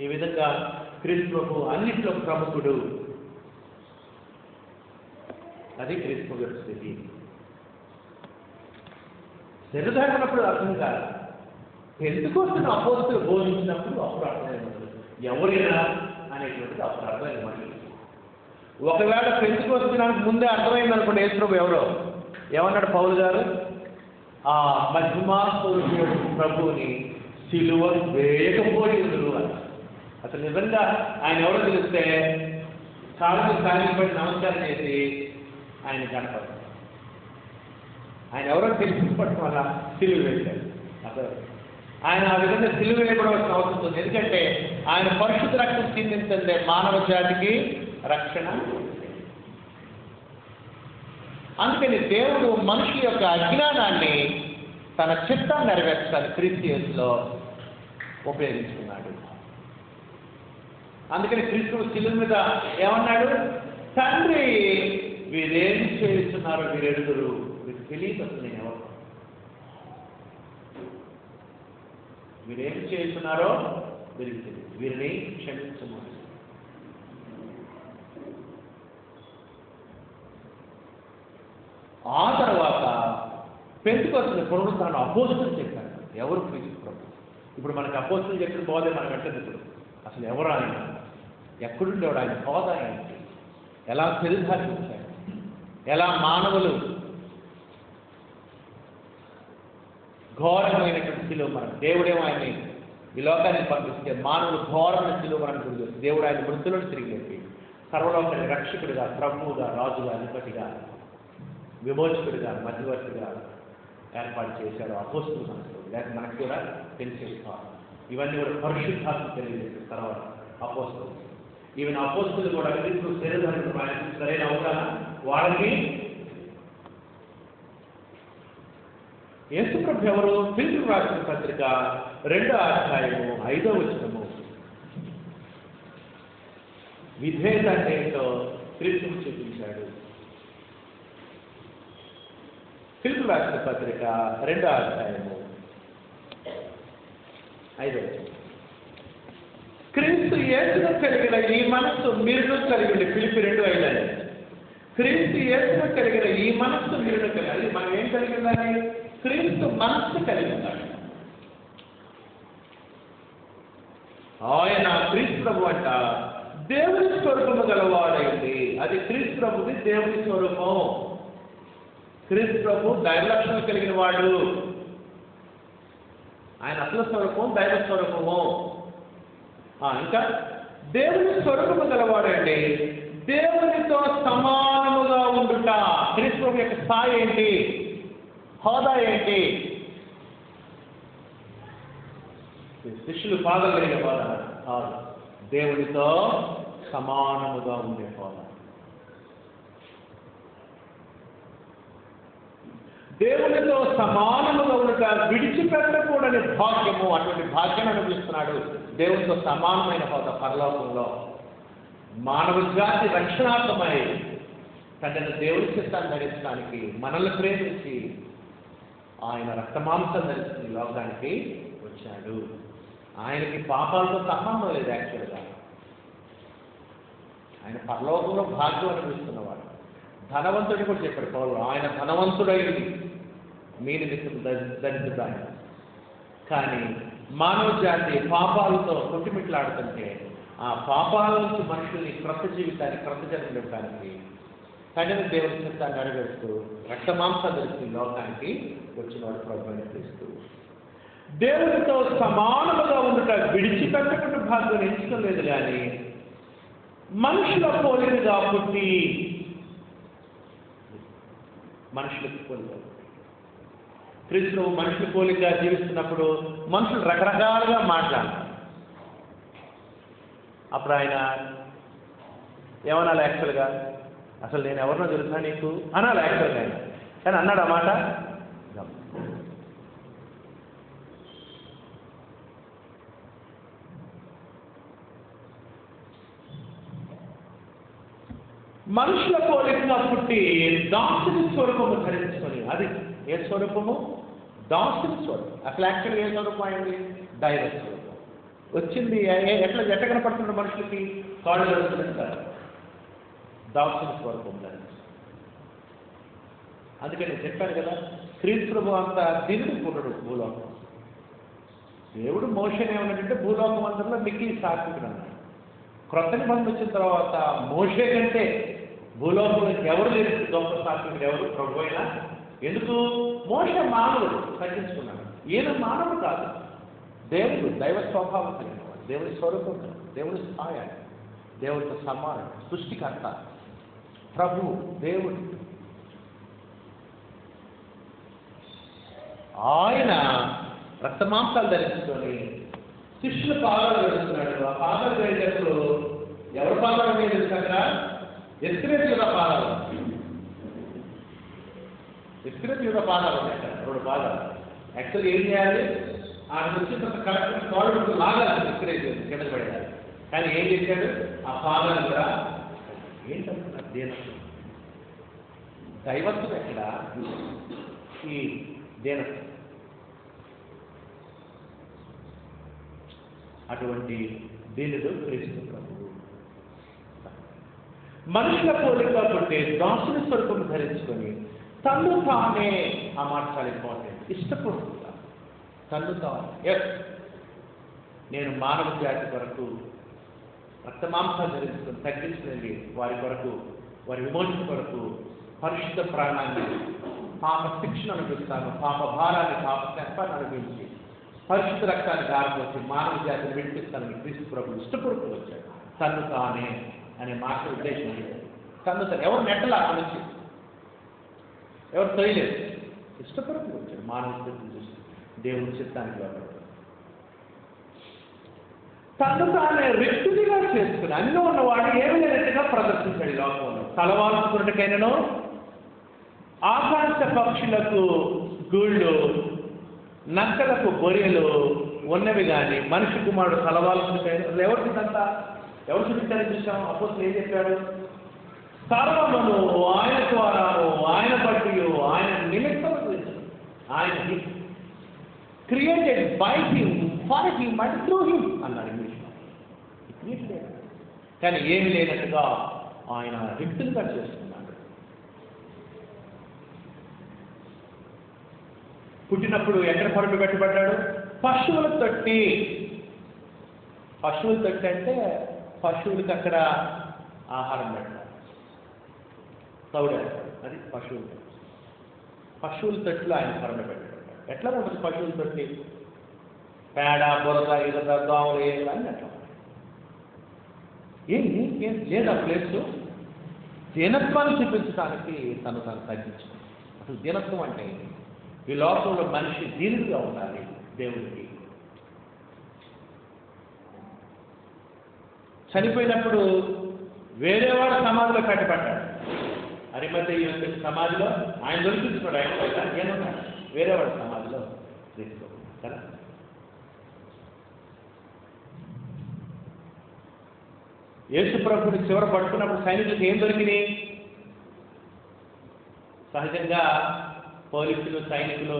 ఈ విధంగా క్రీస్తు ప్రభు అన్నింటిలో ప్రముఖుడు. అది క్రీస్తు యొక్క స్థితి. శరీరధారణప్పుడు అర్థం కాదు, పెంతుకొస్తున్న అపోస్తులు బోధించినప్పుడు అప్పుడు అర్థమైనప్పుడు ఎవరైనా అనేటువంటిది అప్పుడు అర్థమైనది. ఒకవేళ పెంతుకొస్తున్నానికి ముందే అర్థమైంది అనుకోండి, యేసు ప్రభు ఎవరో ఏమన్నాడు పౌలు గారు? ఆ మహిమాస్వరూపుడు ప్రభువుని సిలువ వేయకపోయిండు అని. అసలు నిజంగా ఆయన ఎవరో తెలిస్తే కాళ్ళు పడి నమస్కారం చేసి ఆయన కనపడతారు. ఆయన ఎవరో తెలిసి పట్టడం వల్ల సిలువ వేశారు. అసలు ఆయన ఆ విధంగా సిలువ వేయబడవలసిన అవసరం ఉంది. ఎందుకంటే ఆయన పరిశుద్ధ రక్తం చిందించే మానవ జాతికి రక్షణ. అందుకని దేవుడు మనిషి యొక్క అజ్ఞానాన్ని తన చిత్తాన్ని నెరవేర్చడానికి క్రీస్తు యేసులో ఉపయోగించుకున్నాడు. అందుకని క్రీస్తు శిలువ మీద ఏమన్నాడు? తండ్రి, వీరేం చేస్తున్నారో వీరెడుగురు, వీరికి తెలియదు అసలు నేను ఎవరు, వీరేం చేస్తున్నారో వీరికి తెలియదు, వీరిని క్షమించమని. ఆ తర్వాత పెంతుకొస్తున్న పునరుత్థానం అపోస్తులు చెప్పారు. ఎవరు? క్రీస్తు ప్రభు. ఇప్పుడు మనకు అపోస్తులు చెప్పిన బోధే మనకు వెంటనే ఇప్పుడు అసలు ఎవరు ఆయన, ఎక్కడుండేవాడు, ఆయన హోదా ఏంటి, ఎలా శరీరధారించాడు, ఎలా మానవులు ఘోరమైనటువంటి శిలువ మనం, దేవుడేమో ఆయన్ని ఈ లోకానికి పంపిస్తే మానవులు ఘోరమైన శిలువ మనం గురి చేస్తే దేవుడు ఆయన మృతులను తిరిగి లేపి సర్వలోకానికి రక్షకుడిగా, ప్రభువుగా, రాజుగా, అధిపతిగా, విమోచకుడిగా, మధ్యవర్తిగా ఏర్పాటు చేశాడు. అపోస్తులు మనకు లేక మనకు కూడా తెలిసేసుకోవాలి. ఇవన్నీ కూడా పరిశుద్ధాత్మ తెలియజేసే తర్వాత అపోస్తులు. ఈవెన్ అపోస్తులు కూడా క్రీస్తు శరీరధారణ సరైన అవగాహన వాళ్ళకి. యేసు ప్రభు ఎవరు? ఫిలిప్పీయులకు రాసిన పత్రిక 2వ అధ్యాయము 5వ వచనము. విధేయత అంటే ఏంటో క్రీస్తుకు చూపించాడు. ఫిలిప్పీయులకు రాసిన పత్రిక 2వ అధ్యాయము 5వ వచనం. క్రీస్తు యేసును కలిగిన ఈ మనస్సు మీరును కలిగి ఉండి. ఫిలిప్పీ 2:5. క్రీస్తు యేసును కలిగిన ఈ మనస్సు మీరును కలిగి. అది మనం ఏం కలిగి ఉండాలి? క్రీస్తు మనస్సు కలిగి ఉండాలి. ఆయన క్రీస్తు ప్రభు అంట దేవుని స్వరూపము గలవాడైంది. అది క్రీస్తు ప్రభుది దేవుని స్వరూపం. క్రీస్తు ప్రభు దైవ లక్షణం కలిగిన వాడు. ఆయన అసలు స్వరూపం దైవ స్వరూపము. ఇంకా దేవుని స్వరూపము గలవాడండి. దేవునితో సమానముగా ఉండుట. క్రీస్తు ప్రభు యొక్క స్థాయి ఏంటి? హోదా ఏంటి? శిష్యులు పాదం కలిగే హోదా కాదు, దేవునితో సమానముగా ఉండే హోదా. దేవునితో సమానముగా ఉండట విడిచిపెట్టకూడని భాగ్యము. అటువంటి భాగ్యాన్ని అనుభవిస్తున్నాడు. దేవునితో సమానమైన హోదా పరలోకంలో. మానవ జాతి రక్షణార్థమై తన దేవుని చిత్తాన్ని ధరించడానికి మనల్ని ప్రేమించి ఆయన రక్తమాంసం ధరించి లోకానికి వచ్చాడు. ఆయనకి పాపాలతో సంబంధం లేదు. యాక్చువల్గా ఆయన పరలోకంలో భాగ్యం అనుభవిస్తున్నవాడు. ధనవంతుడి కూడా చెప్పాడు పౌలు, ఆయన ధనవంతుడైంది మీ నిమిత్తం దరిద్రుడాయన. కానీ మానవ జాతి పాపాలతో కొట్టిమిట్లాడుతుంటే ఆ పాపాల నుంచి మనుషుల్ని క్రొత్త జీవితాన్ని క్రొత్త జన్మ ఇవ్వడానికి తండ్రి దేవుని చిత్తాన్ని నెరవేరుస్తూ రక్తమాంసం ధరించి లోకానికి వచ్చినవాడు ప్రభువుని క్రీస్తు. దేవునితో సమానముగా ఉండట విడిచిపెట్టకుండా భాగ్యం ఎంచుకోలేదు. కానీ మనుషుల పోలికగా పుట్టి మనుషులకు పోలిక. క్రీస్తు మనుషుల పోలికగా జీవిస్తున్నప్పుడు మనుషులు రకరకాలుగా మాట్లాడతారు. అప్పుడు ఆయన ఏమనాలి? యాక్చువల్గా అసలు నేను ఎవరినో తెలుసా నీకు అనాలి యాక్చువల్గా ఆయన. కానీ అన్నాడు ఆ మాట. మనుషుల పోలికగా పుట్టి దాసుని స్వరూపము ధరించుకొని, అది ఏ స్వరూపము? దాసుని స్వరూపం. అసలు యాక్చువల్గా ఏ స్వరూపం అయింది? దైవ స్వరూపం వచ్చింది. ఎట్లా కనపడుతున్న మనుషులకి? కాళ్ళు జరుగుతుంటారు. దాసుని స్వరూపం ధరించి. అందుకని నేను చెప్పాను కదా, క్రీస్తు ప్రభు అంత దిగుడు పురుడు భూలోకం. దేవుడు మోషేనే ఉన్నాడంటే భూలోకం అందరిలో మిక్కిలి సాత్వికుడు అన్నాడు. క్రొత్త నిబంధన వచ్చిన తర్వాత మోషే కంటే భూలోకంలో ఎవరు లేదు గొప్ప సాత్వికుడు ఎవరు? ప్రభు అయినా. ఎందుకు? మోషే మానవుడు, తగ్గించుకున్నాడు. ఈయన మానవుడు కాదు, దేవుడు, దైవ స్వభావం కలిగిన వాడు, దేవుని స్వరూపం, దేవుని స్థాయి, దేవుడితో సమానం, సృష్టికర్త, ప్రభు, దేవుడు. ఆయన రక్తమాంసాలు ధరించుకొని శిష్యుల పాదాలు వేస్తున్నాడు. ఆ పాదాలు వేసేటప్పుడు ఎవరి పాదాలు వేయలేదు కదా? ఎస్క్రేతుల పాదాలు. ఎస్క్రేతుల పాదాలు ఉన్నాయి కదా, 2 పాదాలు. యాక్చువల్గా ఏం చేయాలి? ఆయన వచ్చిన కరెక్ట్ కాళ్ళు లాగాలి, ఎస్క్రేతులు కింద పడేయాలి. కానీ ఏం చేశాడు? ఆ పాదాలు కూడా ఏంటంటున్నారు? దేనత్వం. దైవత్వం ఎక్కడ? ఈ దేనత్వం. అటువంటి దీనిలో క్రీస్తు ప్రభువు మనుషుల పోలిక పుట్టే దాసుని స్వరూపం ధరించుకొని తన్ను తానే, ఆ మాట చాలా ఇంపార్టెంట్, ఇష్టపడుతుందా తన్ను తాను. నేను మానవ జాతి కొరకు రక్తమాంసాలు ధరించుకొని తగ్గించుకుని వారి కొరకు, వారి విమోచన కొరకు పరిశుద్ధ ప్రాణాన్ని, పాప శిక్షను అనుభవిస్తాను, పాప భారాన్ని, పాప శాపాన్ని అనుభవించి పరిశుద్ధ రక్తాన్ని దారిపోసి మానవ జాతిని విడిపిస్తానని క్రీస్తు ప్రభు ఇష్టపడుతూ వచ్చాడు. తన్ను తానే అనే మాట ఉద్దేశం. తన్ను తాను ఎవరు నెట్టలా నుంచి, ఎవరు తొయలేదు, ఇష్టపడుతూ వచ్చాడు. మానవ స్థితిని చూసి దేవుని చిత్తానికి వాడు తన్ను తానే వ్యక్తిగా చేసుకుని అన్నీ ఉన్నవాడు ఏమి లేనట్టుగా ప్రదర్శించాడు ఈ లోకంలో. తలవాల్చుకున్నట్టుకైనాను ఆకాశ పక్షులకు గూళ్ళు, నక్కలకు బొరియలు ఉన్నవి కానీ మనిషి కుమారుడు తలవాల్చుకుంటాడు. అసలు ఎవరు చూడంతా? ఎవరు చూపించారని చూసాం? అపోస్తలులు ఏం చెప్పాడు? సర్వమును ఆయన ద్వారాను, ఆయన బట్టి, ఆయన నిమిత్తము చూశాడు. ఆయన created by him, for him and through him అన్నాడు ఇంగ్లీష్లో. కానీ ఏమి లేనట్టుగా ఆయన వ్యక్తులుగా చేస్తున్నాడు. పుట్టినప్పుడు ఎక్కడ పరుగు పెట్టబడ్డాడు? పశువుల తొట్టి. పశువుల తొట్టి అంటే పశువులకి అక్కడ ఆహారం పెట్టాలి, తౌడాలి, అది పశువులు. పశువుల తొట్టిలో ఆయన మరణ పెట్టాడు. ఎట్లా ఉంటుంది పశువుల తొట్టి? పేడ, బురద, ఇరద, దోమలు ఏమి అని అట్లా ఏం లేదా ప్లేస్ దీనత్వాన్ని చూపించడానికి తను తగ్గించుకుంది. అసలు దీనత్వం అంటే ఈ లోకంలో మనిషి దీనుడిగా ఉండాలి దేవుడికి. చనిపోయినప్పుడు వేరేవాడు సమాధిలో కట్టబడ్డాడు. అరిమతయి సమాధిలో ఆయన దొరికించుకోడు. ఆయన ఏమన్నాడు? వేరేవాడు సమాధిలో తీసుకో కదా. యేసు ప్రభుని చివర పట్టుకున్నప్పుడు సైనికులకు ఏం దొరికినాయి? సహజంగా పోలీసులు సైనికులు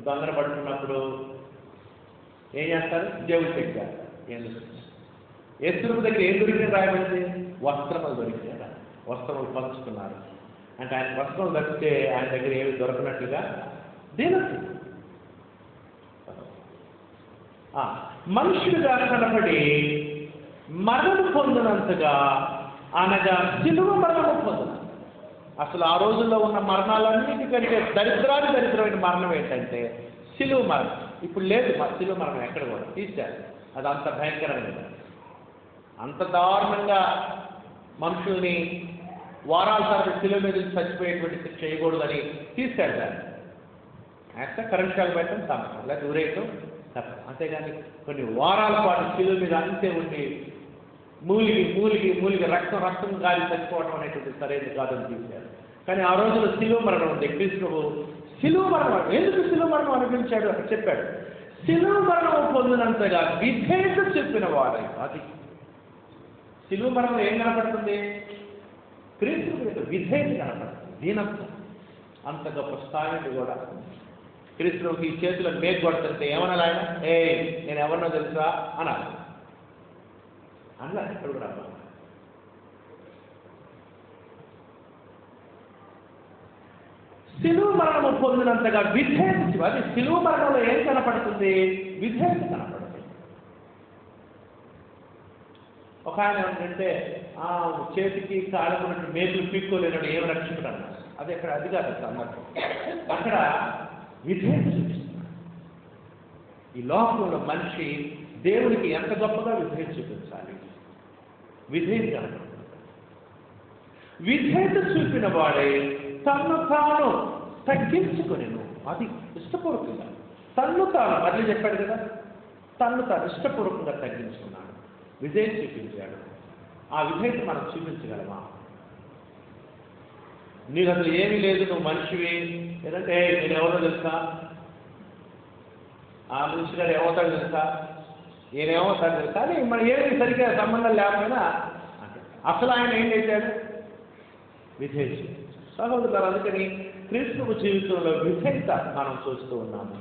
దొంగలు పట్టుకున్నప్పుడు ఏం చేస్తారు? దేవుడు పెట్టారు. ఏం దొరికింది? యేసు దగ్గర ఏం దొరికింది రాయబడింది? వస్త్రములు దొరికినాయి. వస్త్రములు పంచుకున్నారు. అంటే ఆయన వస్త్రం దొరికితే ఆయన దగ్గర ఏమి దొరకనట్లుగా దీనత్వం. మనుషులుగా కనబడి మరణము పొందినంతగా, అనగా సిలువ మరణము పొందిన. అసలు ఆ రోజుల్లో ఉన్న మరణాలన్నిటికంటే దరిద్రమైన మరణం ఏంటంటే సిలువ మరణం. ఇప్పుడు లేదు సిలువ మరణం, ఎక్కడ కూడా తీశారు. అది అంత భయంకరమైనది. అంత దారుణంగా మనుషుల్ని వారాల తరబడి సిలువ మీద చచ్చిపోయేటువంటి శిక్ష చేయకూడదని తీశారు దాన్ని. యాక్ట కరెంట్ షాక్ పెట్టడం తప్ప, లేదా ఊరేయటం తప్ప. అంతేగాని కొన్ని వారాల పాటు సిలువ మీద అంతే ఉండి మూలిగి రక్తం గాలి చచ్చిపోవడం అనేటువంటి సరైనది కాదని తీశారు. కానీ ఆ రోజుల్లో సిలువ మరణం ఉంది. క్రీస్తువు సిలువ మరణం ఎందుకు సిలువ మరణం అనిపించాడు అని చెప్పాడు. సిలువ మరణం పొందినంతగా విధేయత చెప్పిన వాడు. అది సిలువ మరణం ఏం కనపడుతుంది? క్రీస్తు విధేయత కనపడుతుంది, దీనత్వం. అంత గొప్ప స్థాయిని కూడా క్రీస్తువుకి ఈ చేతుల మేకు కొడుతుంటే ఏమన్నా ఆయన నేను ఎవరినో తెలుసా అనాలి. అలా ఎక్కడ కూడా సిలువ మరణము పొందినంతగా విధేయత. అది సిలువ మరణంలో ఏం కనపడుతుంది? విధేయత కనపడుతుంది. ఒక ఆయన ఏమంటే చేతికి కాలకున్నట్టు మేకులు పీక్కోలేనట్టు ఏమి రక్షకుడు అన్నారు. అది అక్కడ అది కాదు అన్నట్టు. అక్కడ విధేయత చూపిస్తున్నారు. ఈ లోకంలో మనిషి దేవునికి ఎంత గొప్పగా విధేయత చూపించాలి. విధేయత కనపడుతుంది. విధేయత చూపిన వాడే తన్ను తాను తగ్గించుకొనెను. అది ఇష్టపూర్వకంగా తన్ను తాను మళ్ళీ చెప్పాడు కదా, తన్ను తాను ఇష్టపూర్వకంగా తగ్గించుకున్నాడు, విధేయత చూపించాడు. ఆ విధేయత మనం చూపించగలమా? నీకు అసలు ఏమీ లేదు, నువ్వు మనిషివి, లేదంటే నేను ఎవరో తెలుసా, ఆ మనిషి గారు ఏమవుతాడు తెలుసా, నేనేమవుతాడు తెలుసా అని మన ఏమి సరిగ్గా సంబంధం లేకపోయినా అంటే అసలు ఆయన ఏం చేశాడు? విధేయత. సహోదరులు, అందుకని క్రీస్తు జీవితంలో విధేయత మనం చూస్తూ ఉన్నాము.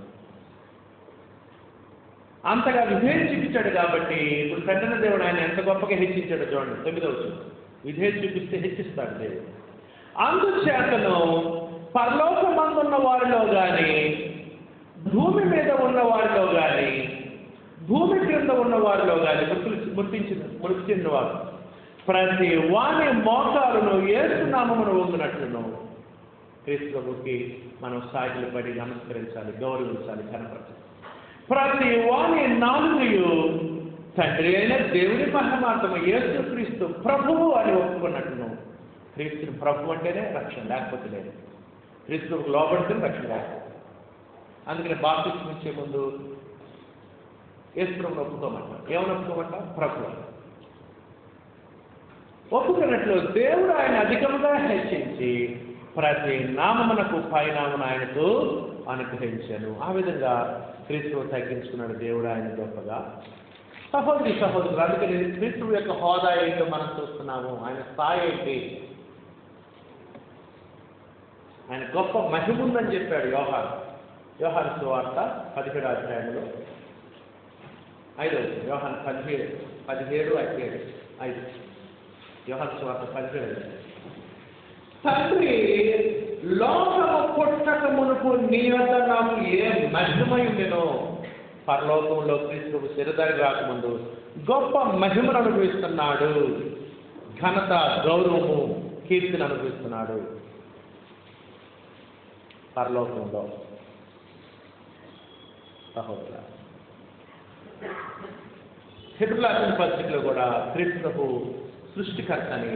అంతగా విధేయత చూపించాడు కాబట్టి ఇప్పుడు తండ్రి దేవుడు ఆయన ఎంత గొప్పగా హెచ్చించాడు చూడండి. 9వ వచనం. విధేయత చూపిస్తే హెచ్చిస్తాడు దేవుడు. అందుచేతను పరలోకమందున్న వారిలో కానీ, భూమి మీద ఉన్న వారిలో కానీ, భూమి క్రింద ఉన్న వారిలో కానీ మృతి చెందిన వారు ప్రతి వాని మోకాలును యేసు నామమును వంగినట్లును క్రీస్తువుకి మనం సాగిలు పడి నమస్కరించాలి, గౌరవించాలి, కనపరచాలి. ప్రతి వాని నాలుగు తండ్రి అయిన దేవుని మహిమార్థము యేసు క్రీస్తు ప్రభువు అని ఒప్పుకున్నట్లును. క్రీస్తుని ప్రభు అంటేనే రక్షణ, లేకపోతే లేదు. క్రీస్తువుకు లోబడితే రక్షణ లేకపోతే. అందుకని బాప్తిస్మం ఇచ్చే ముందు యేసు ప్రభువును ఒప్పుకోమంటాం. ఏమని ఒప్పుకోమంటాం? ప్రభు అని ఒప్పుకున్నట్లు దేవుడు ఆయన అధికంగా హెచ్చించి ప్రతి నామమునకు పైనామను ఆయనకు అనుగ్రహించాను. ఆ విధంగా క్రీస్తువు తగ్గించుకున్నాడు దేవుడు ఆయన గొప్పగా. సహోదరులు, అందుకని క్రీస్తువు యొక్క హోదా ఏంటో మనం చూస్తున్నాము. ఆయన స్థాయి ఏంటి? ఆయన గొప్ప మహిమ ఉందని చెప్పాడు యోహాను సువార్త 17వ అధ్యాయంలో 5వ యోహాను 17:5 యోహాను సువార్త 17. తండ్రి, లోకము పుట్టక మునుపు నీ వద్ద నాకు ఏ మహిమై ఉండెనో, పరలోకంలో క్రీస్తువు శరీరధారి రాకముందు గొప్ప మహిమను అనుభవిస్తున్నాడు, ఘనత, గౌరవము, కీర్తిని అనుభవిస్తున్నాడు. పరలోకంలో. సహోదర, హెబ్రీయులకు రాసిన పత్రికలో కూడా క్రీస్తు సృష్టికర్తని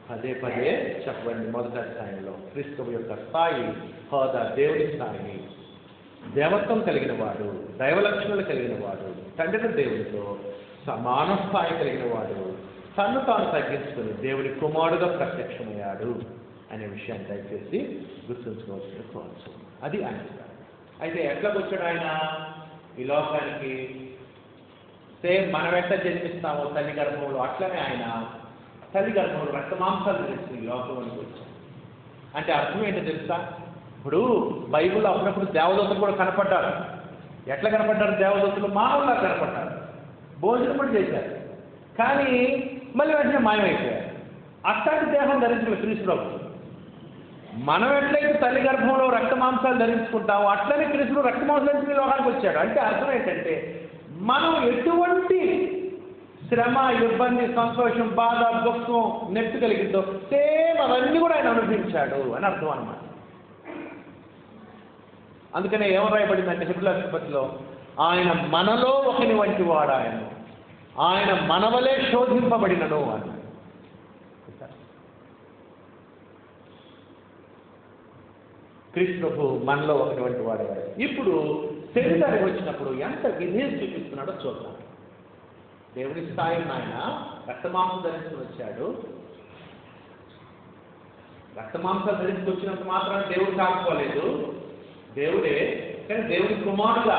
పదే పదే చెప్పబడింది. మొదటి అధ్యాయంలో క్రీస్తు యొక్క స్థాయి, హోదా, దేవుడి స్థాయి, దేవత్వం కలిగిన వాడు, దైవలక్షణాలు కలిగిన వాడు, తండ్రి దేవుడితో సమాన స్థాయి కలిగిన వాడు, తను తాను తగ్గించుకుని దేవుడి కుమారుడుగా ప్రత్యక్షమయ్యాడు అనే విషయాన్ని దయచేసి గుర్తుంచుకోవచ్చు. అది ఆయన స్థాయి. అయితే ఎట్లా వచ్చాడు ఆయన ఈ లోకానికి? సేమ్ మనం ఎట్లా జన్మిస్తామో తల్లి గర్భంలో, అట్లనే ఆయన తల్లి గర్భంలో రక్తమాంసాలు తెలిసి ఈ లోకంలోకి వచ్చాడు. అంటే అర్థం ఏంటో తెలుసా? ఇప్పుడు బైబిల్లో అప్పుడప్పుడు దేవదూతలు కూడా కనపడ్డారు. ఎట్లా కనపడ్డారు దేవదూతలు? మానవులా కనపడ్డారు, భోజనం కూడా చేశారు, కానీ మళ్ళీ వెంటనే మాయమైపోయారు. అట్లాంటి దేహం ధరించిన క్రీస్తుడు. మనం ఎట్లయితే తల్లి గర్భంలో రక్తమాంసాలు ధరించుకుంటామో అట్లనే క్రీస్తుడు రక్తమాంసాలు ధరించి లోకానికి వచ్చాడు. అంటే అర్థం ఏంటంటే మనం ఎటువంటి శ్రమ, ఇబ్బంది, సంతోషం, బాధ, దుఃఖం, నెట్టు కలిగిందో సేమ్ అవన్నీ కూడా ఆయన అనుభవించాడు అని అర్థం అన్నమాట. అందుకనే ఏం రాయబడిందంటే హెబ్రీయుల ఆయన మనలో ఒకని వంటి వాడు, ఆయన మనవలే శోధింపబడినను అని. క్రీస్తు ప్రభు మనలో ఒకటి వాడు. ఇప్పుడు శరీరానికి వచ్చినప్పుడు ఎంత విధేయత చూపిస్తున్నాడో చూద్దాం. దేవుని స్థాయిని ఆయన రక్తమాంసం ధరించుకుని వచ్చాడు. రక్తమాంసాలు ధరించుకు వచ్చినంత మాత్రాన్ని దేవుడు కాకపోలేదు, దేవుడే. కానీ దేవుని కుమారుడుగా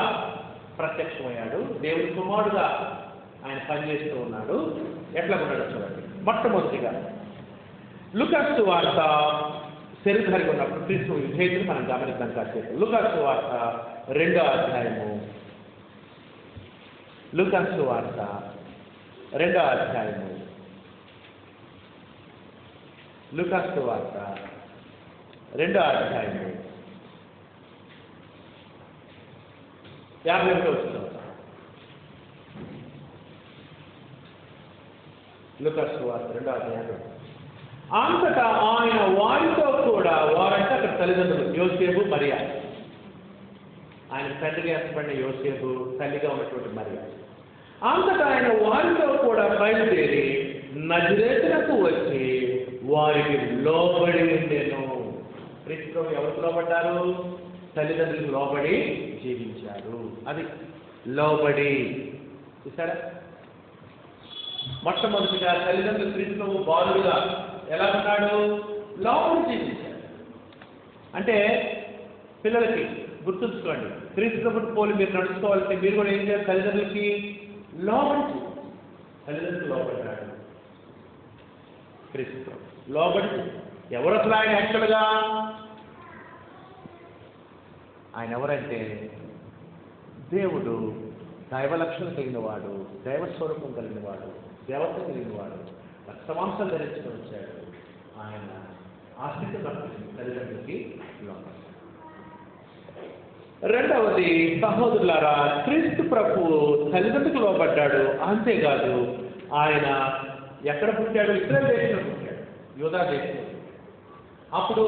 ప్రత్యక్షమయ్యాడు, దేవుని కుమారుడుగా ఆయన పనిచేస్తూ ఉన్నాడు. ఎట్లా ఉన్నాడో చూడండి. మొట్టమొదటిగా లూకాసు వార్త శరీరధారిగా ఉన్నప్పుడు క్రీస్తు విధేయులు మనం గమనిద్దాం కాసేపు. లూకాసు వార్త 2వ అధ్యాయము, లూకాసు వార్త 2వ అధ్యాయము, లూకాసు వార్త 2వ అధ్యాయము 51వ వచనం. లూకాసు వార్త 2వ అధ్యాయం. అంతటా ఆయన వారితో కూడా, వారంటే అక్కడ తల్లిదండ్రులు యోసేపు, మరియా, ఆయన తండ్రిగా ఏర్పడిన యోసేపు, తల్లిగా ఉన్నటువంటి మరియా. అంతటా ఆయన వారితో కూడా బయలుదేరి నజరేతునకు వచ్చి వారికి లోబడి ఉండెను. క్రీస్తు ఎవరికి లోబడ్డారు? తల్లిదండ్రులకు లోబడి జీవించారు. అది లోబడి. చూసారా? మొట్టమొదటిగా తల్లిదండ్రులు క్రీస్తు బాలుడుగా ఎలా ఉన్నాడు? లోబడి జీవించాడు. అంటే పిల్లలకి గుర్తుంచుకోండి, క్రీస్తుని పోలి మీరు నడుచుకోవాలంటే మీరు కూడా ఏం చేయాలి? తల్లిదండ్రులకి లోబడి. తల్లిదండ్రులు లోబడ్డాడు క్రీస్తు లోబడి. ఎవరు అసలు ఆయన? యాక్చువల్గా ఆయన ఎవరంటే దేవుడు, దైవలక్షణం కలిగిన వాడు, దైవస్వరూపం కలిగిన వాడు, దేవత కలిగిన వాడు, రక్తమాంసం ధరించుకొని వచ్చాడు. ఆయన ఆస్తిక తల్లిదండ్రులకి లోబడ్డాడు. రెండవది సహోదరులారా, క్రీస్తు ప్రభు తల్లిదండ్రులకు లోబడ్డాడు. అంతేకాదు, ఆయన ఎక్కడ పుట్టాడు? ఇస్రాయేల్ దేశంలో పుట్టాడు, యూదా దేశంలో. అప్పుడు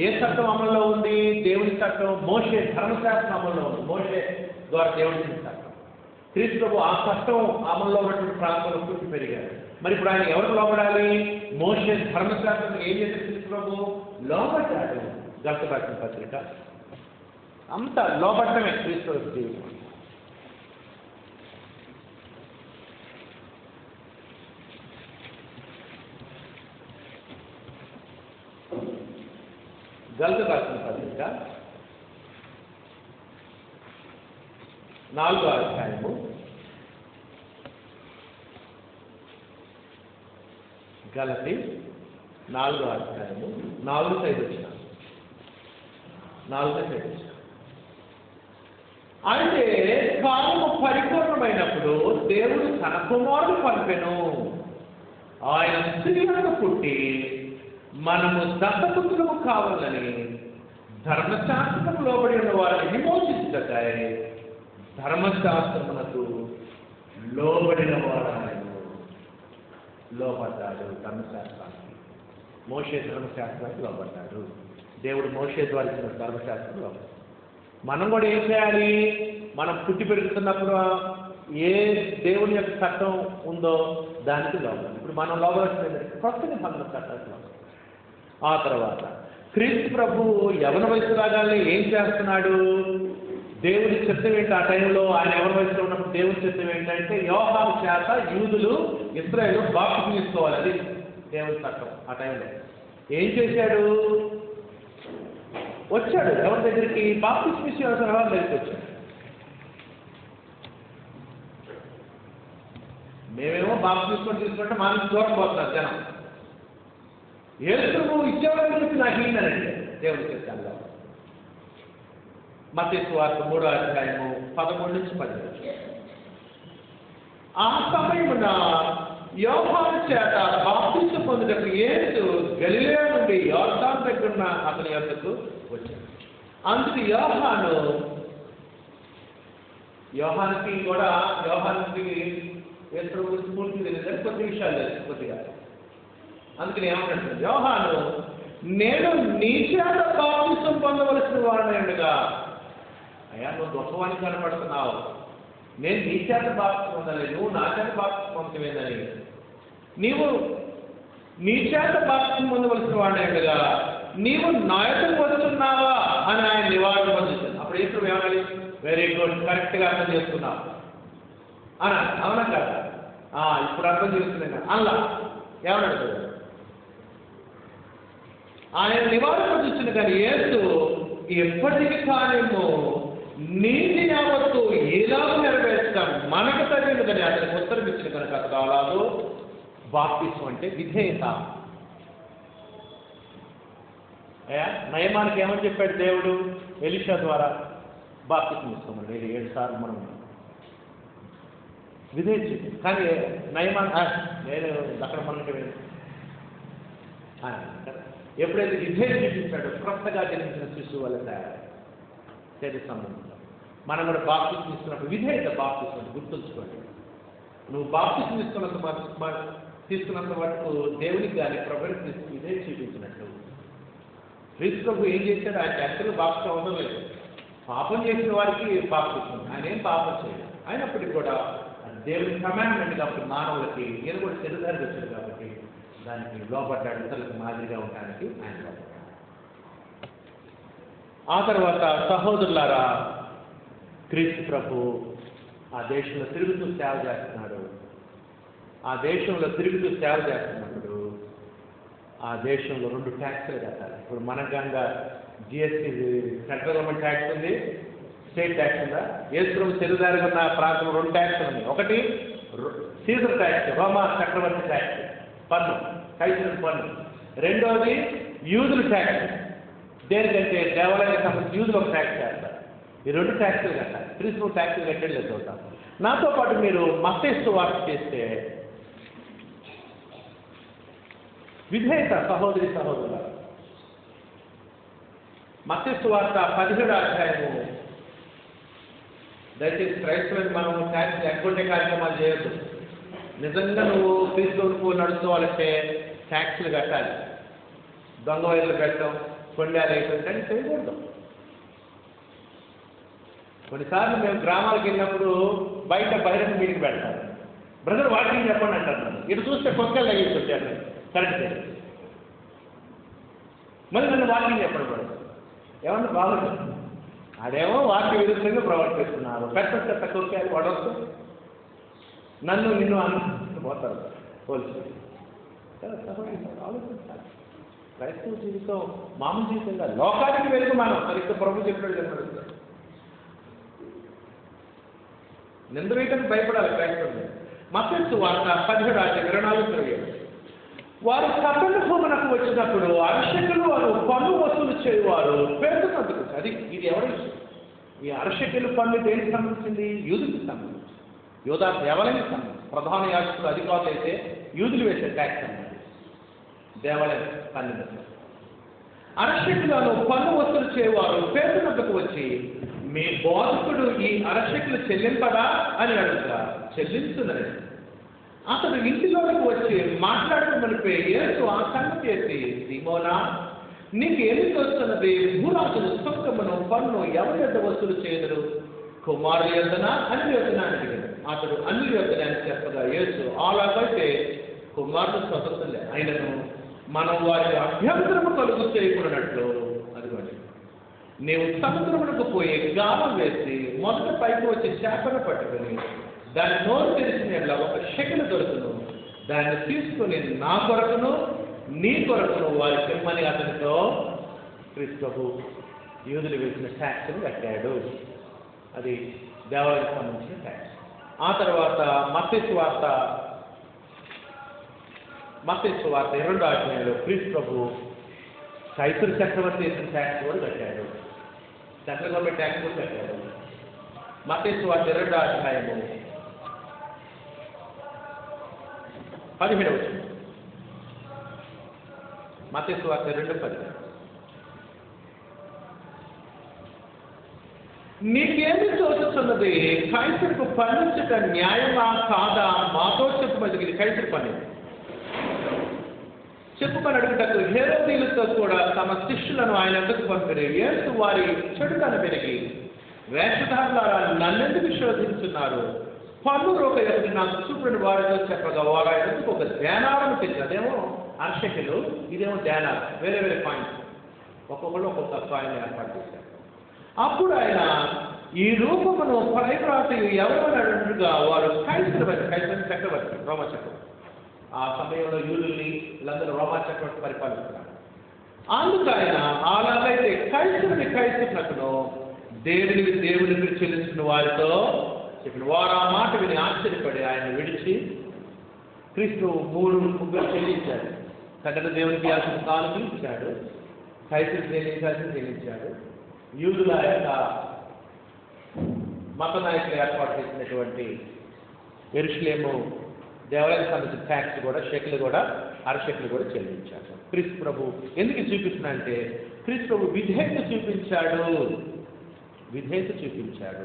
ఏ చట్టం అమల్లో ఉంది? దేవుని చట్టం, మోషే ధర్మశాస్త్రం అమల్లో ఉంది. మోషే ద్వారా దేవుని చట్టం. క్రీస్తు ప్రభు ఆ చట్టం అమల్లో ఉన్నటువంటి ప్రాంతంలో పుట్టి పెరిగాడు. మరి ఇప్పుడు ఆయన ఎవరికి లోబడాలి? మోషే ధర్మశాస్త్రం ఏం చేశాడు? క్రీస్తు ప్రభు లోబడ్డాడు. గలతీయుల పత్రిక. అంత లోబట్టమే క్రీస్తు జీవితం. గలతీయుల పత్రిక 4వ అధ్యాయము 4వ అధ్యాయము 4వ వచనం. అంటే కాలము పరిపూర్ణమైనప్పుడు దేవుడు తన కుమారుడు పంపెను. ఆయన స్త్రీలను పుట్టి మనము దత్తపుత్రులకు కావాలని ధర్మశాస్త్రం లోబడి ఉన్న వారిని విమోచించటకై ధర్మశాస్త్రమునకు లోబడిన వాడు లోబడ్డాడు. ధర్మశాస్త్రానికి, మోషే ధర్మశాస్త్రానికి లోబడ్డాడు. దేవుడు మోషే ద్వారా ఇచ్చిన ధర్మశాస్త్రంలో. మనం కూడా ఏం చేయాలి? మనం పుట్టి పెరుగుతున్నప్పుడు ఏ దేవుని యొక్క చట్టం ఉందో దానికి లోబడాలి. ఇప్పుడు మనం లోబడాల్సింది కొత్త నిబంధన చట్టంలో. ఆ తర్వాత క్రీస్తు ప్రభువు యవన వయసు రాగానే ఏం చేస్తున్నాడు? దేవుని చిత్తం ఏంటి? ఆ టైంలో ఆయన యవన వయసులో ఉన్నప్పుడు దేవుని చిత్తం ఏంటంటే యోహాను చేత యూదులు ఇశ్రాయేలు బాప్తిసం తీసుకోవాలి. అది దేవుని చట్టం. ఆ టైంలో ఏం చేశాడు? వచ్చాడు ఎవరి దగ్గరికి? బాప్తిసం ఇచ్చే యోహాను దగ్గరికి వచ్చాడు. మేమేమో బాప్తిసం తీసుకుంటే మా నుంచి దూరం పోతున్నారు జనం. యేసు ఇచ్చేవాళ్ళని చెప్పి నాకు ఏంటంటే దేవుని చిత్తంలో. మత్తయి సువార్త 3వ అధ్యాయము 13 నుంచి 15. ఆ సమయమున యోహాను చేత బాప్తిసం పొందుటకు యేసు గలిలయ నుండి యోర్దాను దగ్గరున్న అతని యొద్దకు వచ్చాడు. అందుకు యోహానుకి యేసు గురించి పూర్తి తెలియదు, కొద్ది విషయాలు తెలుసు కొద్దిగా. అందుకని ఏమంటాడు? యోహాను, నేను నీ చేత బాప్తిసం పొందవలసిన వాడినగా. అయ్యా, నువ్వు గొప్పవానికి కనపడుతున్నావు. నేను నీ చేత బాప్తిసం పొందాలి, నువ్వు నా చేత బాప్తిసం పొందవేందని. నీవు నీ చేత బాప్తిసం పొందవలసిన వాడినగా నీవు నా యొద్దకు వస్తున్నావా అని ఆయన నివారణ పొందుతాను. అప్పుడు యేసు ఏమనాలి? వెరీ గుడ్, కరెక్ట్గా అర్థం చేసుకున్నావు అని. అవునా కదా? ఇప్పుడు అర్థం చేసుకున్నాను అలా ఏమన్నాడు? ఆయన నివారణ పొందుతుంది. కానీ యేసు ఎప్పటికీ కానేమో నీతి యావత్తు ఎలాగ నెరవేర్చడం మనకు తగినది కానీ అతనికి ఉత్తరం ఇచ్చిన కనుక అతడు అలాగో బాప్తిసం అంటే విధేయత. నయమానికి ఏమని చెప్పాడు దేవుడు? ఎలీషా ద్వారా బాప్తిసం ఇస్తామని 7 సార్లు మనం విధేయించింది. కానీ నయమాన్ నేను అక్కడ మనకి ఎప్పుడైతే విధేయం చూపించాడో క్రొత్తగా జన్మించిన శిశువు వల్ల శరీర సంబంధంలో మనం కూడా బాప్తిసం ఇస్తున్నప్పుడు విధేయత బాప్తిసం గుర్తుంచుకోండి. నువ్వు బాప్తిసం తీసుకున్నంత వరకు దేవునికి కానీ ప్రభుత్వం విధేయం చూపించినట్టు. క్రీస్తు ప్రభు ఏం చేశాడు? ఆయన యాక్చువల్గా బాప్తిసం అవడం లేదు. పాపం చేసిన వారికి బాప్తిసం, ఆయన ఏం పాపం చేయలేదు. అయినప్పటికీ కూడా దేవుని కమాండ్మెంట్ కాబట్టి మానవులకి ఈయన కూడా శరీరానికి వచ్చాడు కాబట్టి దానికి లోపడ్డాడు. ఇతరులకు మాదిరిగా ఉండడానికి ఆయన లోపడ్డాడు. ఆ తర్వాత సహోదరులారా, క్రీస్తు ప్రభు ఆ దేశంలో తిరుగుతూ సేవ చేస్తున్నాడు. ఆ దేశంలో తిరుగుతూ సేవ చేస్తున్నప్పుడు ఆ దేశంలో 2 ట్యాక్సులు కట్టాలి. ఇప్పుడు మనకంగా జిఎస్టీ సెంట్రల్ గవర్నమెంట్ ట్యాక్స్ ఉంది, స్టేట్ ట్యాక్స్ ఉందా? యేసు ప్రభు శరీరానికి ఉన్న ప్రాంతంలో 2 ట్యాక్సులు ఉన్నాయి. ఒకటి సీజర్ ట్యాక్స్, రోమా చక్రవర్తి ట్యాక్స్, పన్ను, కైసర్ పన్ను. రెండోది యూదుల ట్యాక్స్. దేనికంటే దేవాలయానికి సంబంధించి యూదులు ఒక ట్యాక్స్ చేస్తారు. ఈ 2 ట్యాక్సులు కట్టాలి. క్రీస్తు ట్యాక్సులు కట్టేది చూద్దాం. నాతో పాటు మీరు మత్తయి సువార్త చేస్తే విధేయత సహోదరి సహోదరుల. మత్తయి సువార్త 17వ అధ్యాయము. దయచేసి క్రైస్తవుని మనం ట్యాక్స్ ఎక్కొట్టే కార్యక్రమాలు చేయొద్దు. నిజంగా నువ్వు క్రీస్తువుకు నడుచుకోవాలంటే ట్యాక్సులు కట్టాలి. దొంగ వైద్యులు పెట్టడం, కొండాలు వేయటం చేయకూడదు. కొన్నిసార్లు మేము గ్రామాలకు వెళ్ళినప్పుడు బయట బహిరంగ మీటింగ్ పెడతారు. బ్రదర్ వాకింగ్ చెప్పండి అంటారు. ఇటు చూస్తే కొత్తలు తగ్గించి వచ్చారు కరెక్ట్. మళ్ళీ నన్ను వాకింగ్ చెప్పడం పడదు. ఏమన్నా బాగుంటుంది. అదేమో వాక్య విరుద్ధంగా ప్రవర్తిస్తున్నారు. పెద్ద పెద్ద కొరికాయలు పడవచ్చు. నన్ను నిన్ను పోతారు పోలీసు. ఆలోచించాలి. క్రైస్తవ జీవితం మామూలు జీవితంగా లోకానికి వెలుగు మనం సరిగ్గా ప్రభు చెప్పాడు చెప్పాడు. నిందవేయటానికి భయపడాలి క్రైస్తవులు. మత్తయి సువార్త 17:24-27. వారు కపెర్నహూమునకు వచ్చినప్పుడు అర్షకులు వారు పన్ను వసూలు చేయువారు పేర్కొన్నందుకు. అది ఇది ఎవరి ఈ అర్షకులు పన్ను దేనికి సంబంధించింది? యూదులకు సంబంధించి, యూదా దేవాలయానికి సంబంధించి. ప్రధాన యాజకులు అధికారులు అయితే యూదులు వేసే ట్యాక్స్ అన్నది దేవాలయం పన్ను. అర్షకులను పన్ను వసూలు చేయువారు పేర్కొన్నందుకు వచ్చి, మీ బోధకుడు ఈ అర్షకులు చెల్లింపడా అని అడుగుతారు. చెల్లించున్నది. అతడు ఇంటిలోకి వచ్చి మాట్లాడుతున్నపై యేసు ఆ సంగతి చేసి, సీమోనా, నీకేమి తోస్తున్నది? భూరాజులు సుంకమును పన్ను ఎవరి యొద్ద వసూలు చేయదురు? కుమారుల యొద్దనా అన్ని యొద్దనా అని అడిగాడు. అతడు అన్ని యొద్దనే అని చెప్పగా యేసు, అలాగైతే కుమారులు స్వతంత్రులే, అయినను మనం వారికి అభ్యంతరము కలుగు చేయకున్నట్లు అదిగోండి, నీవు సముద్రమునకు పోయి గాలం వేసి మొదట పైకి వచ్చి చేపను పట్టుకుని దాని నోరు తెరిచిన ఒక షెకెలు దొరుకును, దాన్ని తీసుకుని నా కొరకును నీ కొరకును వారికి ఇమ్మని అతనితో క్రీస్తు యూదులు వేసిన ట్యాక్స్ని కట్టాడు. అది దేవాలయానికి సంబంధించిన ట్యాక్స్. ఆ తర్వాత మత్తయి సువార్త 2వ అధ్యాయంలో క్రీస్తు కైసరు చక్రవర్తి వేసిన ట్యాక్స్ కూడా కట్టాడు. సెంట్రల్ గవర్నమెంట్ ట్యాక్స్ కూడా కట్టాడు. మత్తయి సువార్త 2వ అధ్యాయము 17వ వచనం. మత్తయి సువార్త 2:10. నీకేమి తోచుతున్నది? కైసరుకు పన్నించట న్యాయమా కాదా? మాతో చెప్పమని కైసరు పని చెప్పుమని అడుగుటకు హేరోదీయులతో కూడా తమ శిష్యులను ఆయన ఎందుకు పంపిణీ. యేసు వారి చెడుతను పెరిగి, వేషధారులారా నన్నెందుకు శోధించున్నారు? పన్ను రోక ఎవరి నాకు చూపుని వారితో చెప్పగా వారు ఆయన ఎందుకు ఒక ధ్యానాలను తెచ్చారు. అదేమో అర్షకులు, ఇదేమో ధ్యానాలు, వేరే వేరే పాయింట్స్, ఒక్కొక్కరు ఒక్కొక్క కాయిన్ ఏర్పాటు చేశారు. అప్పుడు ఆయన ఈ రూపమును పైవ్రాసి ఎవరైనా అడుగుగా వారు కైసరు చక్రవర్తి, రోమా చక్రవర్తి. ఆ సమయంలో యూదుల్ని వీళ్ళందరూ రోమా చక్రవర్తి పరిపాలిస్తున్నారు. అందుకు ఆయన అలాగైతే కైసరుని కైసరునకును దేవుని మీరు చెల్లించిన వారితో చెప్పిన వారు ఆ మాట విని ఆశ్చర్యపడి ఆయన విడిచి క్రీస్తు 3 చెల్లించాడు. సగటు దేవునికి ఇవ్వాల్సిన కానుకలు ఇచ్చాడు, కైసరు చెల్లించాల్సిన చెల్లించాడు. యూదుల యొక్క మత నాయకులు ఏర్పాటు చేసినటువంటి యెరూషలేము దేవాలయానికి సంబంధించిన ట్యాక్స్ కూడా, షెకెలు కూడా, అరషెకెలు కూడా చెల్లించాడు. క్రీస్తు ప్రభు ఎందుకు చూపిస్తున్నాడంటే క్రీస్తు ప్రభు విధేయత చూపించాడు.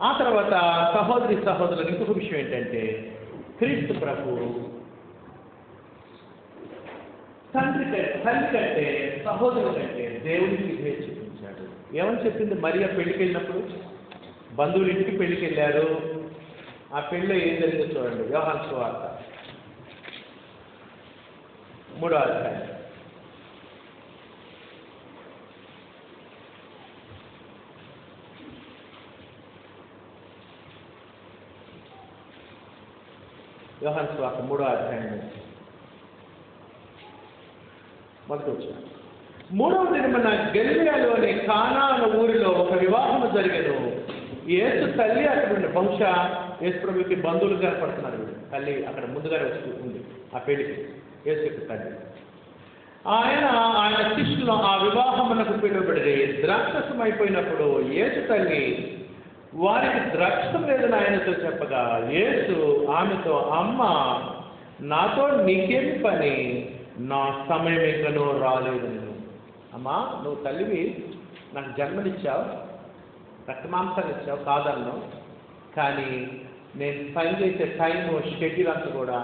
ఆ తర్వాత సహోదరులకు ఇంకొక విషయం ఏంటంటే క్రీస్తు ప్రభు తల్లి కంటే సహోదరుల కంటే దేవునికి విధేయత చూపించాడు. ఏమని చెప్పింది మరియా పెళ్లికి వెళ్ళినప్పుడు? బంధువుల ఇంటికి పెళ్లికి వెళ్ళారు. ఆ పెళ్ళిలో ఏం జరిగిందో చూడండి. యోహాను సువార్త 3వ అధ్యాయం. యోహాను సువార్త 3వ అధ్యాయం మొదటి వచనం. 3వ దినమున గలిలయలోని కానా అనే ఊరిలో ఒక వివాహము జరిగెను. యేసు తల్లి అక్కడ ఉండి, బహుశా యేసు ప్రభుకి బంధువులు కనపడుతున్నారు. తల్లి అక్కడ ముందుగానే వచ్చి ఉంది ఆ పెళ్లికి. యేసు యొక్క తల్లి ఆయన శిష్యులు ఆ వివాహమునకు పిలువబడి ద్రాక్షసం అయిపోయినప్పుడు యేసు తల్లి వారికి ద్రాక్షం లేదని ఆయనతో చెప్పగా యేసు ఆమెతో, అమ్మ, నాతో నీకేమి పని? నా సమయం ఇంకనూ రాలేదు. అమ్మా, నువ్వు తల్లివి, నాకు జన్మనిచ్చావు, రక్తమాంసాలు ఇచ్చావు, కాదన్నావు. కానీ నేను పని చేసే టైము షెడ్యూల్ అంతా కూడా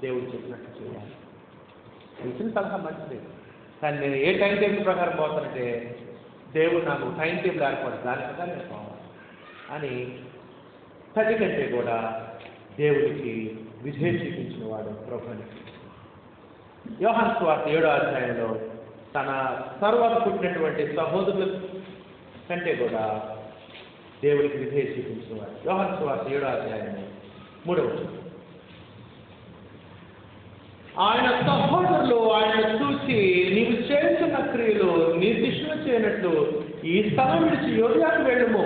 దేవుడు చెప్పినట్టు చేయాలి. ఇచ్చిన సలహా మంచిది, కానీ నేను ఏ టైం టేబుల్ ప్రకారం పోతానంటే దేవుడు నాకు టైం టేబుల్ ఏర్పడుతుంది, దాని ప్రకారం నేను పోవాలి అని తల్లి కంటే కూడా దేవుడికి విధేయత చూపించిన వాడు ప్రభుని. యోహాను సువార్త 7వ అధ్యాయంలో తన తర్వాత పుట్టినటువంటి సహోదరుల కంటే కూడా దేవుడికి విధేయత చూపించిన వాడు. యోహాను సువార్త 7వ అధ్యాయం 3వ వచనం. ఆయన సహోదరులు ఆయన చూసి, నీవు చేస్తున్న క్రియలు నీ శిష్యులు చేయనట్లు ఈ స్థలం విడిచి యోర్దానుకు వెళ్ళుము.